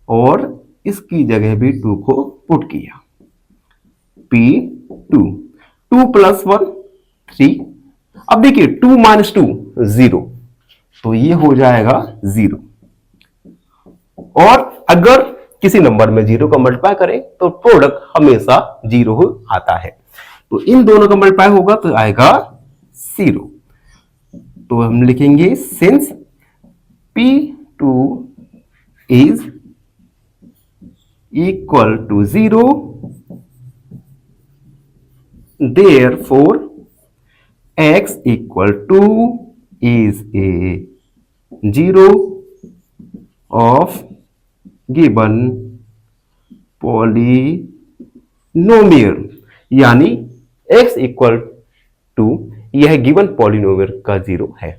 और इसकी जगह भी 2 को पुट किया, p2, 2 प्लस 1 3। अब देखिए 2 माइनस 2 0, तो ये हो जाएगा 0। और अगर किसी नंबर में 0 का मल्टीप्लाई करें तो प्रोडक्ट हमेशा 0 आता है, तो इन दोनों का मल्टीप्लाई होगा तो आएगा 0। तो हम लिखेंगे since p2 is equal to 0, therefore x equal to is a 0 of given polynomial, यानी x इक्वल टू यह गिवन पॉलिनोमियल का 0 है।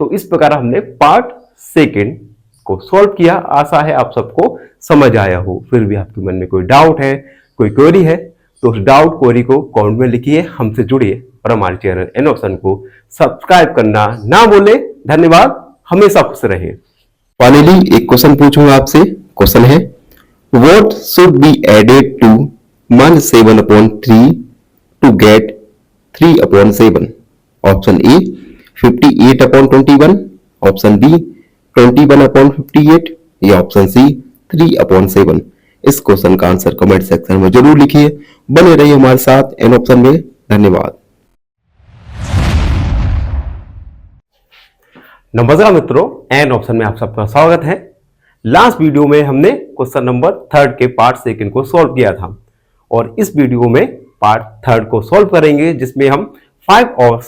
तो इस प्रकार हमने पार्ट सेकंड को सॉल्व किया। आशा है आप सबको समझ आया हो। फिर भी आपके मन में कोई डाउट है, कोई क्वेरी है, तो उस डाउट क्वेरी को कमेंट में लिखिए, हमसे जुड़िए और हमारे चैनल एन ऑप्शन को सब्सक्राइब करना ना भूले। धन्यवाद, हमेशा खुश रहे। फाइनली एक क्वेश्चन पूछूंगा आपसे। क्वेश्चन है what should be added to -7/3 to get 3/7? Option A 58/21, option B 21/58 या ऑप्शन सी 3/7। इस क्वेश्चन का आंसर कमेंट सेक्शन में जरूर लिखिए। बने रहिए हमारे साथ एन ऑप्शन में। धन्यवाद। नमस्कार मित्रों, एन ऑप्शन में आप सबका स्वागत है। लास्ट वीडियो में हमने क्वेश्चन नंबर 3 के पार्ट सेकंड को सॉल्व किया था और इस वीडियो में पार्ट 3 को सॉल्व करेंगे, जिसमें हम 5 और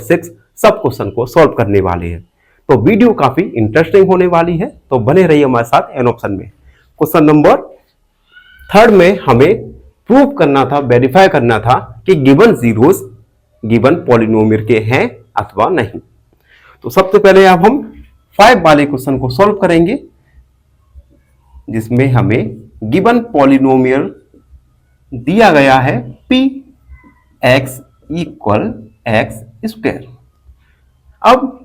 6 सब क्वेश्चन को सॉल्व करने वाले हैं। तो वीडियो काफी इंटरेस्टिंग होने वाली है, तो बने रहिए हमारे साथ एन ऑप्शन में। क्वेश्चन नंबर 3 में हमें प्रूव करना था, वेरीफाई करना था कि गिवन जीरोस गिवन पॉलिनोमियल के हैं अथवा नहीं। तो सबसे पहले अब हम 5 वाले क्वेश्चन को सॉल्व करेंगे, जिसमें हमें गिवन पॉलिनोमियल दिया गया है px इक्वल x स्क्वायर। अब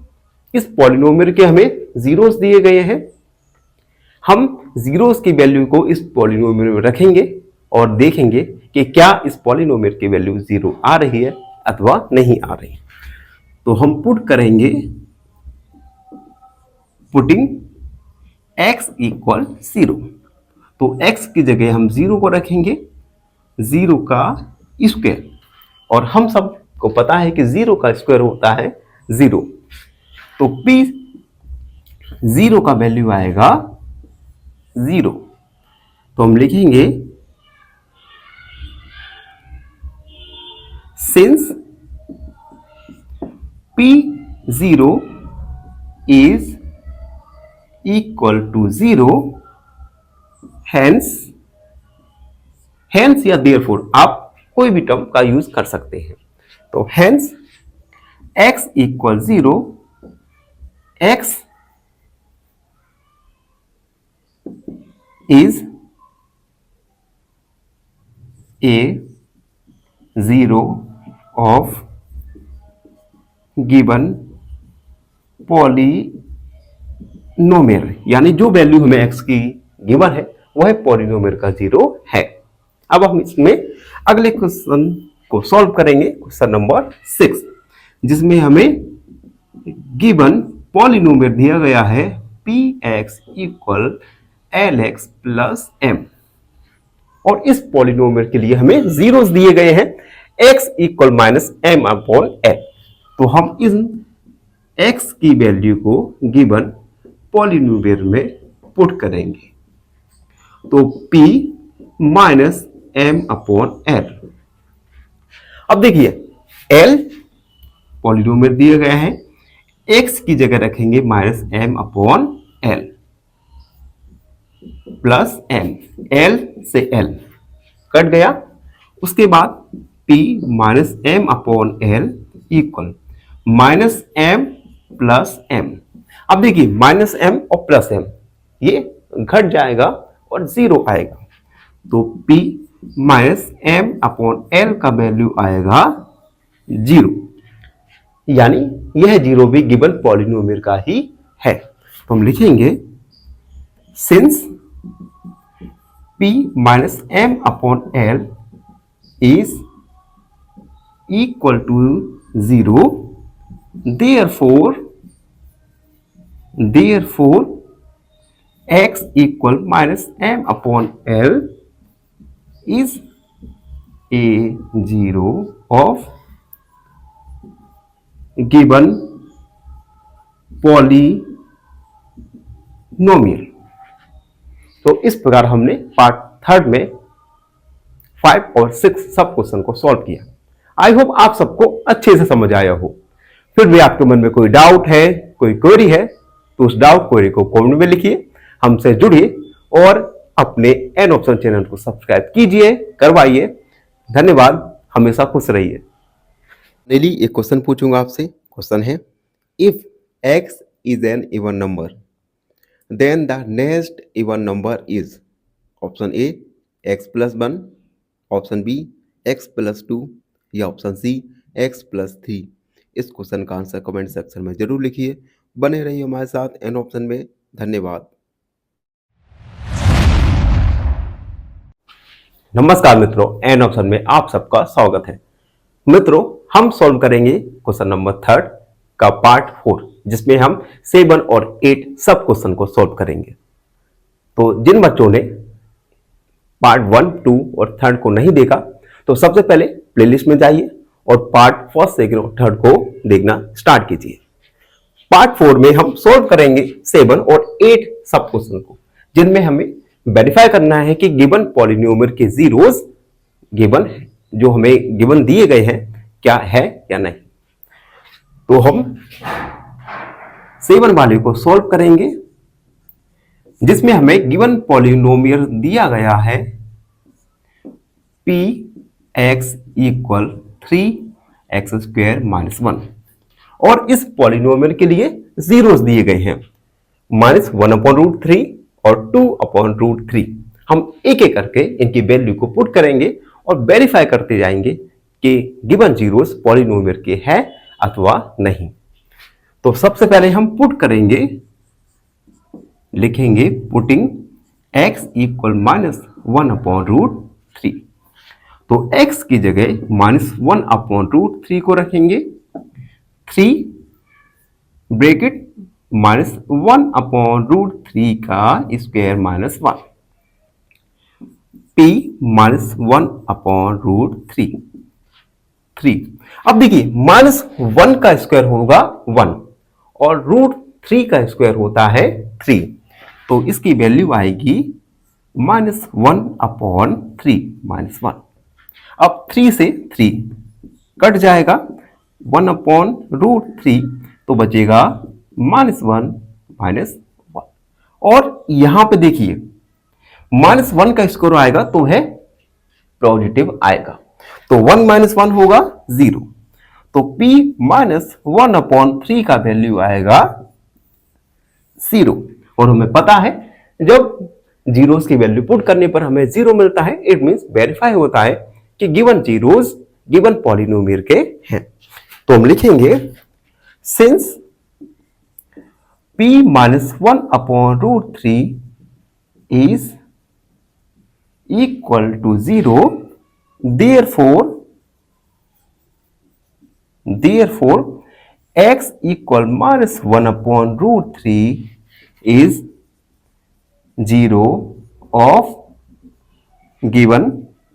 इस पॉलिनोमियल के हमें जीरोस दिए गए हैं। हम जीरोस की वैल्यू को इस पॉलिनोमियल में रखेंगे और देखेंगे कि क्या इस पॉलिनोमियल की वैल्यू 0 आ रही है अथवा नहीं आ रही। तो हम पुट करेंगे पुटिंग x इक्वल 0, तो x की जगह हम 0 को रखेंगे, 0 का स्क्वायर, और हम सब को पता है कि 0 का स्क्वायर होता है 0। तो p 0 का वैल्यू आएगा 0, तो हम लिखेंगे since p0 is equal to 0, hence या देयरफॉर आप कोई भी टर्म का यूज कर सकते हैं। तो hence x equal 0, x is a 0 of given polynomial, polynomial, यानी जो वैल्यू हमें x की गिवन है वह पॉलिनोमियल का 0 है। अब हम इसमें अगले क्वेश्चन को सॉल्व करेंगे, क्वेश्चन नंबर 6, जिसमें हमें गिवन पॉलिनोमियल दिया गया है px equal lx plus m, और इस पॉलिनोमियल के लिए हमें जीरोस दिए गए हैं x equal minus m upon l। तो हम इन x की वैल्यू को गिवन पॉलिनोमियल में पुट करेंगे, तो p minus m upon l। अब देखिए l पॉलिनोमियल दिया गया है, x की जगह रखेंगे minus m upon l plus m, l से l कट गया, उसके बाद p minus m upon l equal minus m plus m। अब देखिए माइनस m और प्लस m ये घट जाएगा और 0 आएगा, तो p minus m upon l का वैल्यू आएगा 0, यानी यह 0 भी गिवन पॉलिनोमियल का ही है। तो हम लिखेंगे since p minus m upon l is equal to 0, therefore x equal minus m upon l इज a 0 ऑफ गिवन पॉलिनोमियल। तो इस प्रकार हमने पार्ट 3 में 5 और 6 सब क्वेश्चन को सॉल्व किया। आई होप आप सबको अच्छे से समझ आया हो। फिर भी आपके मन में कोई डाउट है, कोई क्वेरी है, तो उस डाउट क्वेरी को कमेंट में लिखिए, हमसे जुड़िए और अपने एन ऑप्शन चैनल को सब्सक्राइब कीजिए, करवाइए। धन्यवाद, हमेशा खुश रहिए। फाइनली एक क्वेश्चन पूछूंगा आपसे। क्वेश्चन है, if x is an even number then the next even number is option A x plus 1, option B x plus 2 या ऑप्शन सी x प्लस 3। इस क्वेश्चन का आंसर कमेंट सेक्शन में जरूर लिखिए। बने रहिए हमारे साथ एन ऑप्शन में। धन्यवाद। नमस्कार मित्रों, एन ऑप्शन में आप सबका स्वागत है। मित्रों, हम सॉल्व करेंगे क्वेश्चन नंबर 3 का पार्ट 4, जिसमें हम 7 और 8 सब क्वेश्चन को सॉल्व करेंगे। तो जिन बच्चों ने पार्ट 1, 2 और 3 को नहीं देखा, तो सबसे पहले प्लेलिस्ट में जाइए और पार्ट 1, 2 और 3 को देखना स्टार्ट कीजिए। पार्ट 4 में हम सॉल्व करेंगे 7 और 8 सब क्वेश्चन को, जिनमें हमें वेरीफाई करना है कि गिवन पॉलिनोमियल के जीरोस गिवन है, जो हमें गिवन दिए गए हैं, क्या है या नहीं। तो हम 7 वाले को सॉल्व करेंगे, जिसमें हमें गिवन पॉलिनोमियल दिया गया है px इक्वल 3x² माइनस 1, और इस पॉलिनोमियल के लिए जीरोस दिए गए हैं माइनस 1/√3 और 2/√3। हम एक एक करके इनकी वैल्यू को पुट करेंगे और वेरीफाई करते जाएंगे कि गिवन जीरोस पॉलिनोमियल के हैं अथवा नहीं। तो सबसे पहले हम पुट करेंगे, लिखेंगे पुटिंग x इक्वल माइनस 1/√3। तो x की जगह माइनस 1/√3 को रखेंगे, 3 ब्रैकेट माइनस 1/√3 का स्क्वायर माइनस 1, p माइनस 1/√3। अब देखिए माइनस 1 का स्क्वायर होगा 1 और √3 का स्क्वायर होता है 3, तो इसकी वैल्यू आएगी माइनस 1/3 माइनस 1। अब 3 से 3 कट जाएगा, 1/√3 तो बचेगा माइनस 1 माइनस 1। और यहां पे देखिए माइनस 1 का स्क्वायर आएगा तो है पॉजिटिव आएगा, तो 1 माइनस 1 होगा 0, तो p माइनस 1/3 का वैल्यू आएगा 0। और हमें पता है जब जीरोस की वैल्यू पुट करने पर हमें 0 मिलता है, इट मींस वेरीफाई होता है कि गिवन जीरोस गिवन पॉलिनोमियल के हैं। तो हम लिखेंगे since p minus 1 upon root 3 is equal to 0. Therefore x equal minus 1 upon root 3 is 0 of given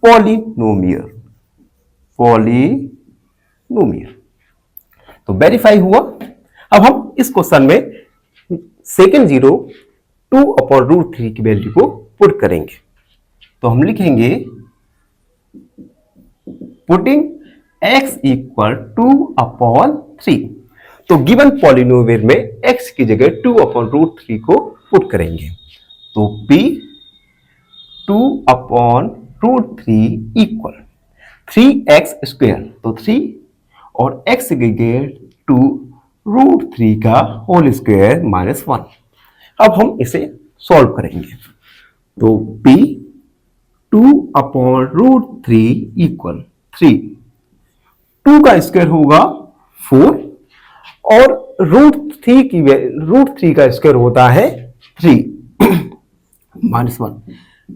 polynomial. तो वेरीफाई हुआ। अब हम इस क्वेश्चन में सेकेंड जीरो 2 अपॉन रूट 3 की वैल्यू को पुट करेंगे। तो हम लिखेंगे पुटिंग x इक्वल 2 अपॉन 3। तो गिवन पॉलिनोमियल में x की जगह 2 अपॉन रूट 3 को पुट करेंगे। तो p 2 upon root 3 equal 3x square, तो 3 और x की जगह 2 रूट 3 का होल स्क्वायर माइनस 1। अब हम इसे सॉल्व करेंगे। तो p 2 अपॉन रूट 3 इक्वल 3, 2 का स्क्वायर होगा 4 और रूट 3 का स्क्वायर होता है 3 माइनस 1।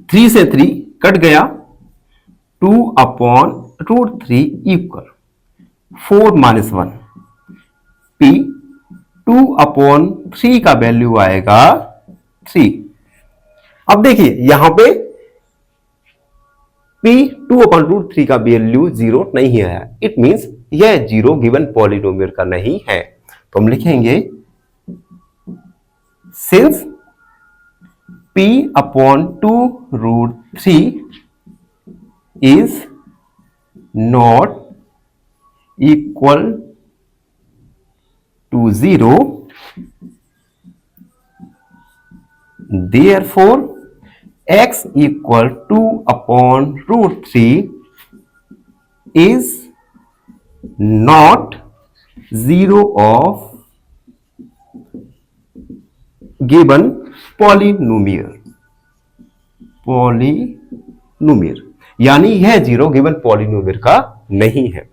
3 से 3 कट गया, 2 upon root 3 equal 4 minus 1। p 2 upon 3 का वैल्यू आएगा 3। अब देखिए यहां पे p 2 अपॉन रूट 3 का वैल्यू 0 नहीं है। इट मींस यह 0 गिवन पॉलिनोमियल का नहीं है। तो हम लिखेंगे since p upon 2 root 3 is not equal to 0, therefore x equal 2 upon root 3 is not 0 of given polynomial। यानी यह 0 गिवन पॉलिनोमियल का नहीं है।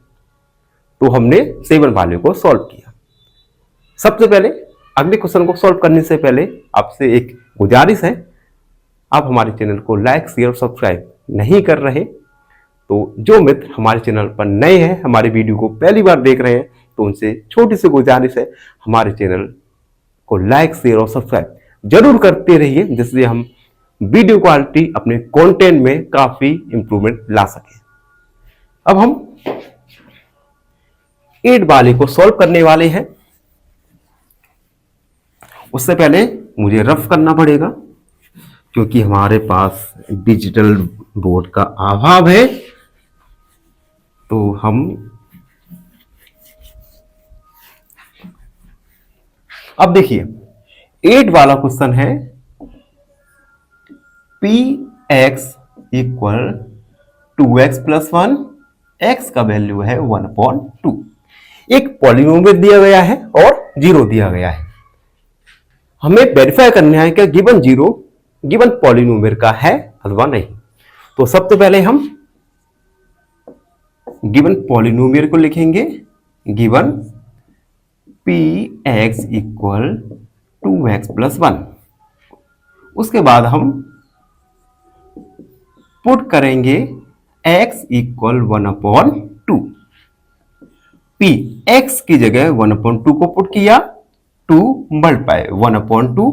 तो हमने 7 वाले को सॉल्व किया। सबसे पहले अगले क्वेश्चन को सॉल्व करने से पहले आपसे एक गुजारिश है, आप हमारे चैनल को लाइक शेयर और सब्सक्राइब नहीं कर रहे तो जो मित्र हमारे चैनल पर नए हैं, हमारे वीडियो को पहली बार देख रहे हैं, तो उनसे छोटी सी गुजारिश है हमारे चैनल को लाइक शेयर और सब्सक्राइब जरूर करते रहिए, जिससे हम वीडियो क्वालिटी अपने कंटेंट में काफी इंप्रूवमेंट ला सके। अब हम 8 वाले को सॉल्व करने वाले हैं। उससे पहले मुझे रफ करना पड़ेगा क्योंकि हमारे पास डिजिटल बोर्ड का अभाव है। तो हम अब देखिए 8 वाला क्वेश्चन है px equal 2x plus 1, x का वैल्यू है 1/2। एक पॉलिनोमियल दिया गया है और 0 दिया गया है। हमें वेरीफाई करना है कि गिवन 0 गिवन पॉलिनोमियल का है अथवा नहीं। तो सबसे पहले हम गिवन पॉलिनोमियल को लिखेंगे। Given px equal 2x plus 1। उसके बाद हम पुट करेंगे x इक्वल 1/2। p x की जगह 1/2 को पुट किया, 2 मल्टीप्लाई 1/2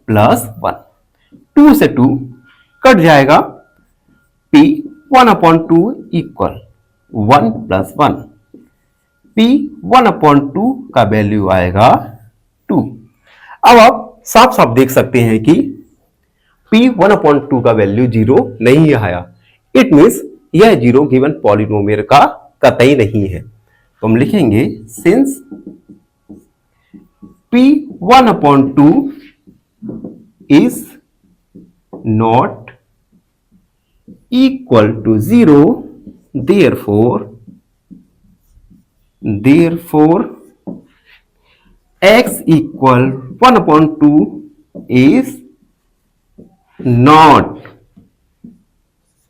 प्लस 1, 2 से 2 कट जाएगा, p 1/2 इक्वल 1 प्लस 1। p 1/2 का वैल्यू आएगा 2। अब आप साफ साफ देख सकते हैं कि p 1/2 का वैल्यू 0 नहीं आया। इट मींस यह 0 गिवन पॉलिनोमियल का कतई नहीं है। तो हम लिखेंगे since p 1/2 is not equal to 0, therefore x equal 1/2 is not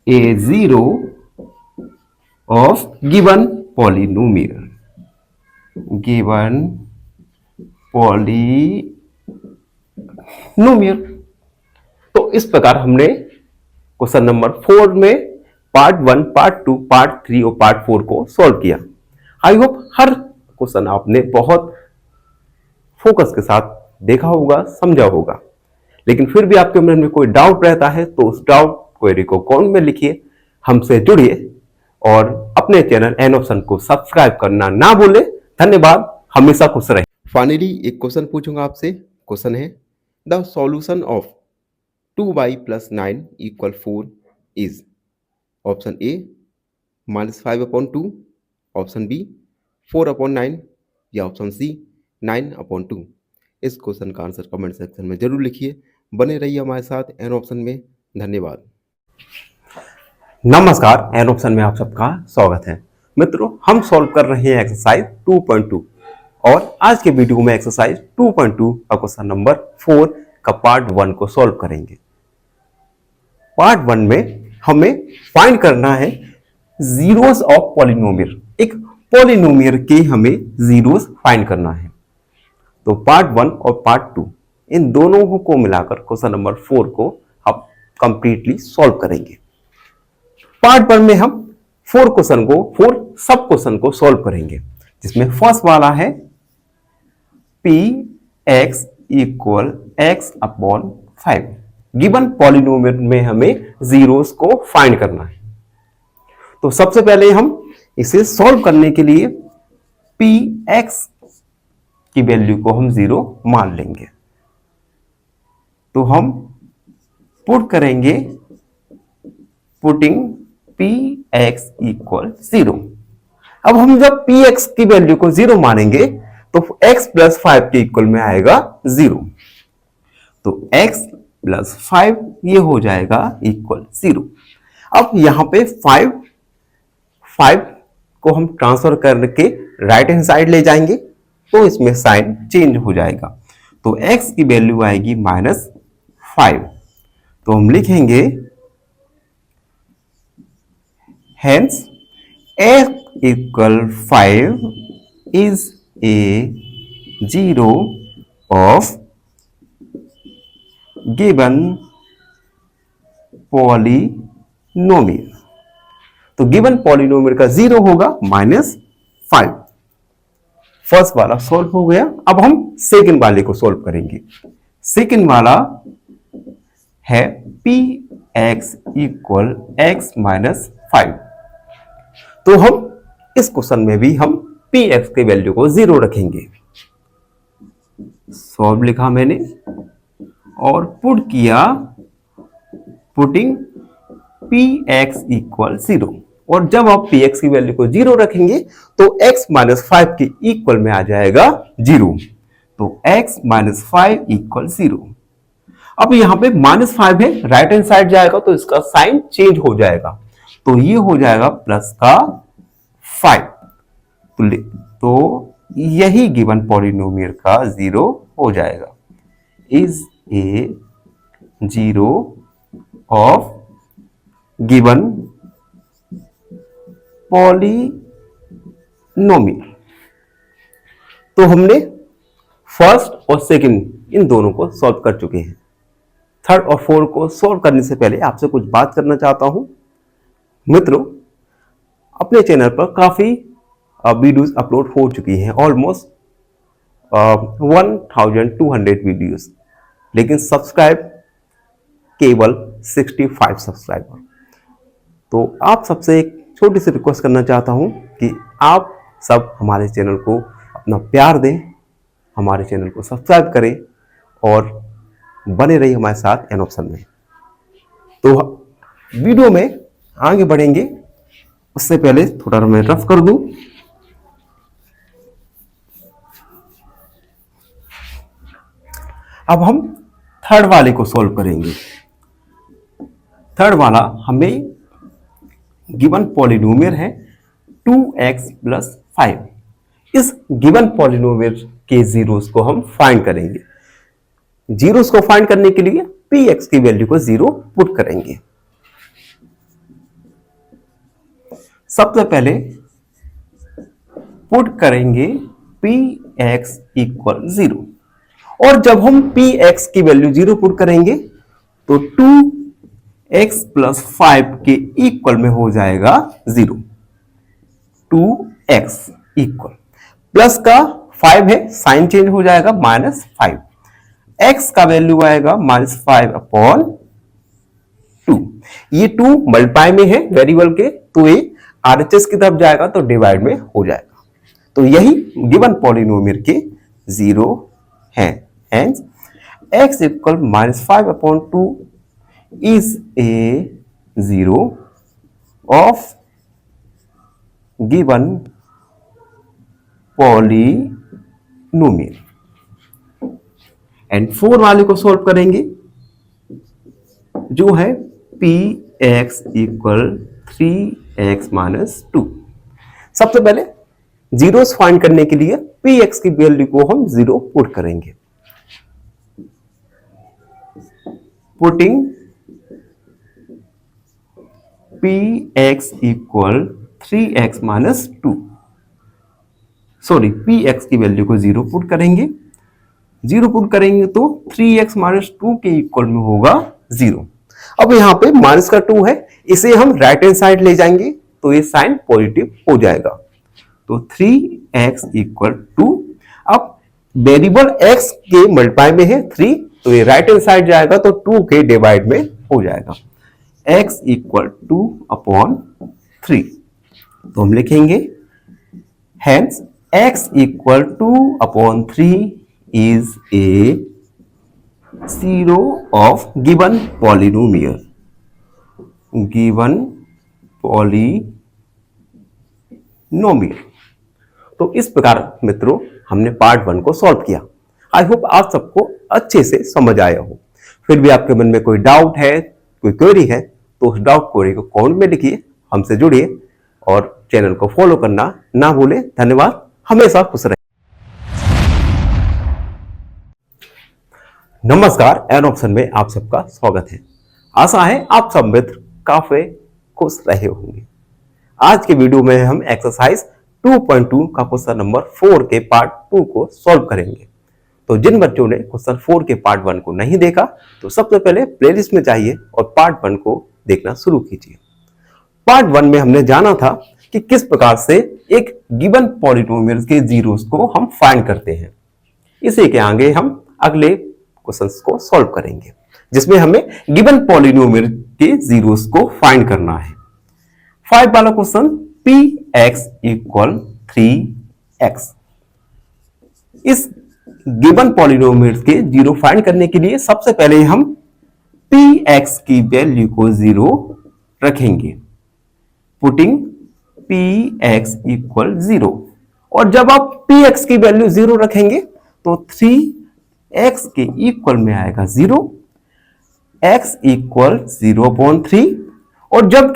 a 0 of given polynomial। Polynomial. तो इस प्रकार हमने क्वेश्चन नंबर 4 में पार्ट 1, पार्ट 2, पार्ट 3 और पार्ट 4 को सॉल्व किया। आई होप हर क्वेश्चन आपने बहुत फोकस के साथ देखा होगा, समझा होगा। लेकिन फिर भी आपके मन में कोई डाउट रहता है तो उस डाउट क्वेरी को कमेंट में लिखिए, हमसे जुड़िए और अपने चैनल एन ऑप्शन को सब्सक्राइब करना ना भूलें। धन्यवाद, हमेशा खुश रहें। फाइनली एक क्वेश्चन पूछूंगा आपसे। क्वेश्चन है the solution of 2y + 9 = 4 is option A -5/2, option B 4/9 या ऑप्शन सी 9/2। इस क्वेश्चन का आंसर कमेंट सेक्शन में जरूर लिखिए। बने रहिए हमारे साथ एन ऑप्शन में। धन्यवाद। नमस्कार, एन ऑप्शन में आप सबका स्वागत है। मित्रों, हम सॉल्व कर रहे हैं एक्सरसाइज 2.2 और आज के वीडियो में एक्सरसाइज 2.2 का क्वेश्चन नंबर 4 का पार्ट 1 को सॉल्व करेंगे। पार्ट 1 में हमें फाइंड करना है जीरोस ऑफ पॉलिनोमियल। एक पॉलिनोमियल के हमें जीरोस फाइंड करना है। तो पार्ट 1 और पार्ट 2 इन दोनों को मिलाकर क्वेश्चन नंबर 4 को हम कंप्लीटली सॉल्व करेंगे। पार्ट 1 में हम 4 सब क्वेश्चन को सॉल्व करेंगे, जिसमें फर्स्ट वाला है px = x/5। गिवन पॉलिनोमियल में हमें जीरोस को फाइंड करना है। तो सबसे पहले हम इसे सॉल्व करने के लिए px की वैल्यू को हम 0 मान लेंगे। तो हम पुट करेंगे, पुटिंग px = 0। अब हम जब px की वैल्यू को 0 मानेंगे तो x + 5 के इक्वल में आएगा 0। तो x + 5 ये हो जाएगा इक्वल 0। अब यहां पे 5 को हम ट्रांसफर करके राइट हैंड साइड ले जाएंगे तो इसमें साइन चेंज हो जाएगा। तो x की वैल्यू आएगी -5। तो हम लिखेंगे hence x = 5 is a zero of given polynomial। तो गिवन पॉलिनोमियल का 0 होगा -5। फर्स्ट वाला सॉल्व हो गया। अब हम सेकंड वाले को सॉल्व करेंगे। सेकंड वाला है px = x-5। तो हम इस क्वेश्चन में भी हम px के वैल्यू को 0 रखेंगे। सॉल्व लिखा मैंने और पुट किया, पुटिंग px = 0। और जब आप px की वैल्यू को 0 रखेंगे तो x - 5 के इक्वल में आ जाएगा 0। तो x - 5 = 0। अब यहां पे -5 है, राइट हैंड साइड जाएगा तो इसका साइन चेंज हो जाएगा। तो ये हो जाएगा प्लस का 5। तो यही गिवन पॉलिनोमियल का 0 हो जाएगा। Is a 0 of given polynomial. तो हमने फर्स्ट और सेकंड इन दोनों को सॉल्व कर चुके हैं। थर्ड और फोर्थ को सॉल्व करने से पहले आपसे कुछ बात करना चाहता हूं। मित्रों, अपने चैनल पर काफी वीडियोस अपलोड हो चुकी हैं, ऑलमोस्ट 1200 वीडियोस, लेकिन सब्सक्राइब केवल 65 सब्सक्राइबर। तो आप सबसे एक छोटी सी रिक्वेस्ट करना चाहता हूं कि आप सब हमारे चैनल को अपना प्यार दें, हमारे चैनल को सब्सक्राइब करें और बने रहिए हमारे साथ एन ऑप्शन में। तो वीडियो में आगे बढ़ेंगे उससे पहले थोड़ा मैं रफ कर दूं। अब हम थर्ड वाले को सॉल्व करेंगे। थर्ड वाला हमें गिवन पॉलिनोमियल है 2x + 5। इस गिवन पॉलिनोमियल के जीरोस को हम फाइंड करेंगे। जीरोस को फाइंड करने के लिए px की वैल्यू को 0 पुट करेंगे। सबसे पहले पुट करेंगे px = 0 और जब हम पी एक्स की वैल्यू 0 पुट करेंगे तो 2x प्लस 5 के इक्वल में हो जाएगा 0। 2x इक्वल प्लस का 5 है, साइन चेंज हो जाएगा -5, x का वैल्यू आएगा -5 अपॉन 2। ये 2 मल्टीप्लाई में है वेरिएबल के, तो ये आरएचएस की तरफ जाएगा तो डिवाइड में हो जाएगा। तो यही गिवन पॉलिनोमियल के 0 है। Hence x equal -5 upon 2 is a 0 of given polynomial। And 4 वाले को सॉल्व करेंगे जो है px इक्वल 3x माइनस 2। सबसे पहले जीरोस फाइंड करने के लिए px की वैल्यू को हम 0 पुट करेंगे। Putting px equal 3x minus 2, sorry px की वैल्यू को 0 पुट करेंगे। 0 पुट करेंगे तो 3x माइनस 2 के इक्वल में होगा 0। अब यहां पे माइनस का 2 है, इसे हम राइट हैंड साइड ले जाएंगे तो ये साइन पॉजिटिव हो जाएगा। तो 3x इक्वल 2। अब वेरिएबल x के मल्टीप्लाई में है 3, तो ये राइट हैंड साइड जाएगा तो 2 के डिवाइड में हो जाएगा। x इक्वल 2 अपॉन 3, तो हम लिखेंगे hence x equal 2 upon 3 is a 0 of given polynomial। तो इस प्रकार मित्रों हमने पार्ट 1 को सॉल्व किया। आई होप आप सबको अच्छे से समझ आया हो। फिर भी आपके मन में कोई डाउट है, कोई क्वेरी है, तो उस डाउट क्वेरी को कमेंट में लिखिए, हमसे जुड़िए और चैनल को फॉलो करना ना भूलें। धन्यवाद, हमेशा खुश रहें। नमस्कार, एन ऑप्शन में आप सबका स्वागत है। आशा है आप सब मित्र काफी खुश रहे होंगे। आज के वीडियो में हम एक्सरसाइज 2.2 का क्वेश्चन नंबर 4 के पार्ट 2 को सॉल्व करेंगे। तो जिन बच्चों ने क्वेश्चन 4 के पार्ट 1 को नहीं देखा तो सबसे पहले प्लेलिस्ट में जाइए और पार्ट 1 को देखना शुरू कीजिए। पार्ट 1 में हमने जाना था कि किस प्रकार से एक गिवन पॉलिनोमियल के जीरोस को हम फाइंड करते हैं। इसी के आगे हम अगले क्वेश्चंस को सॉल्व करेंगे जिसमें हमें गिवन पॉलिनोमियल के जीरोस को फाइंड करना है। 5 वाला क्वेश्चन px इक्वल 3x। इस गिवन पॉलिनोमियल के जीरो फाइंड करने के लिए सबसे पहले हम px की वैल्यू को 0 रखेंगे। पुटिंग px इक्वल 0, और जब आप px की वैल्यू 0 रखेंगे तो 3x के इक्वल में आएगा 0, x इक्वल 0/3, और जब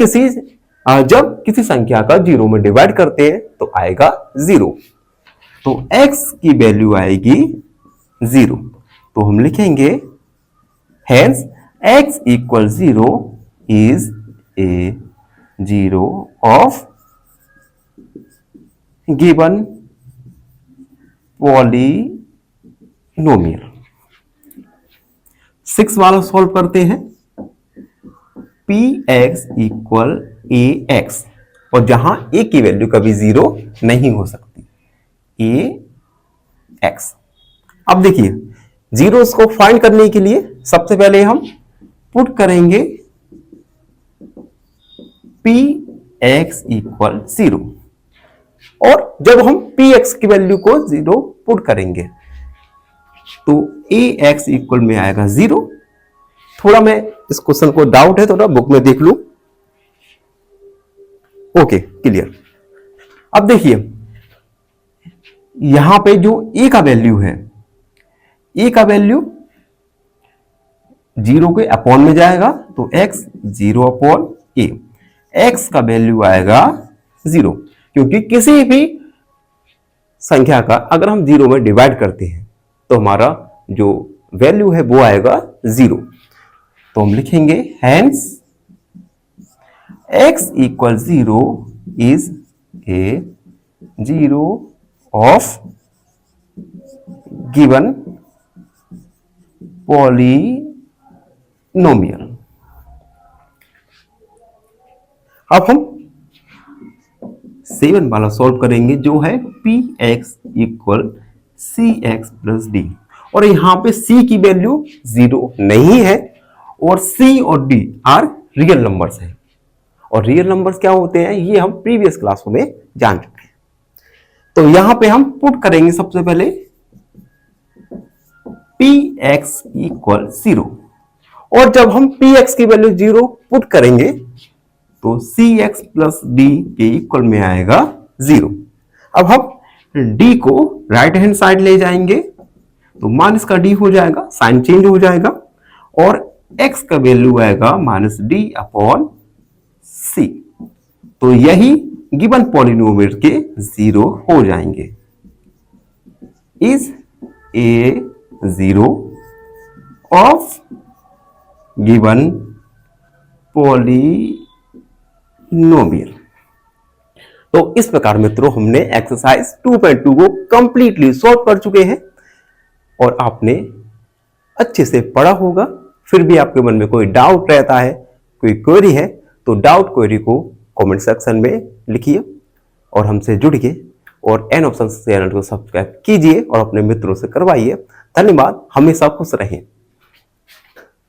किसी संख्या का 0 में डिवाइड करते हैं तो आएगा 0, तो x की वैल्यू आएगी 0। तो हम लिखेंगे hence x equal 0 is a 0 of given polynomial. 6 वाला सॉल्व करते हैं। px इक्वल ax, और जहां a की वैल्यू कभी 0 नहीं हो सकती, ax। अब देखिए जीरोस को फाइंड करने के लिए सबसे पहले हम पुट करेंगे px इक्वल 0, और जब हम px की वैल्यू को 0 पुट करेंगे तो ax इक्वल में आएगा 0। थोड़ा मैं इस क्वेश्चन को डाउट है, थोड़ा बुक में देख लूं। Okay, clear. अब देखिए यहां पे जो a का वैल्यू है, a का वैल्यू 0 के अपॉन में जाएगा तो x 0/a। x का वैल्यू आएगा 0, क्योंकि किसी भी संख्या का अगर हम 0 में डिवाइड करते हैं तो हमारा जो वैल्यू है वो आएगा 0। तो हम लिखेंगे hence x equal 0 is a 0 of given polynomial. अब हम 7 वाला सॉल्व करेंगे जो है px equal cx plus D, और यहां पे c की वैल्यू 0 नहीं है और c और d आर रियल नंबर्स है। और रियल नंबर्स क्या होते हैं ये हम प्रीवियस क्लासों में जान चुके हैं। तो यहां पे हम पुट करेंगे सबसे पहले px इक्वल 0, और जब हम px की वैल्यू 0 पुट करेंगे तो cx प्लस d के इक्वल में आएगा 0। अब हम d को राइट हैंड साइड ले जाएंगे तो माइनस का d हो जाएगा, साइन चेंज हो जाएगा, और x का वैल्यू आएगा माइनस d अपॉन c। तो यही गिवन पॉलिनोमियल के 0 हो जाएंगे। Is a 0 of given polynomial. तो इस प्रकार मित्रों हमने एक्सरसाइज 2.2 को कंप्लीटली सॉल्व कर चुके हैं और आपने अच्छे से पढ़ा होगा। फिर भी आपके मन में कोई डाउट रहता है, कोई क्वेरी है, तो डाउट क्वेरी को कमेंट सेक्शन में लिखिए और हमसे जुड़िए और एन ऑप्शन चैनल को सब्सक्राइब कीजिए और अपने मित्रों से करवाइए। धन्यवाद, हमेशा खुश रहें।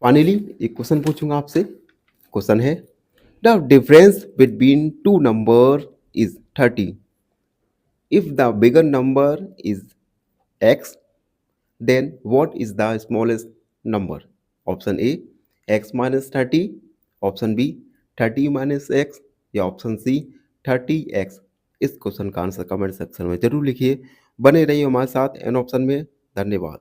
फाइनली एक क्वेश्चन पूछूंगा आपसे। क्वेश्चन है the difference between two number is 30 if the bigger number is x then what is the smallest number? Option A x minus 30, option B 30 minus x, या ऑप्शन सी 30x। इस question का answer comment section में जरूर लिखिए। बने रहिए हमारे साथ एन ऑप्शन में। धन्यवाद।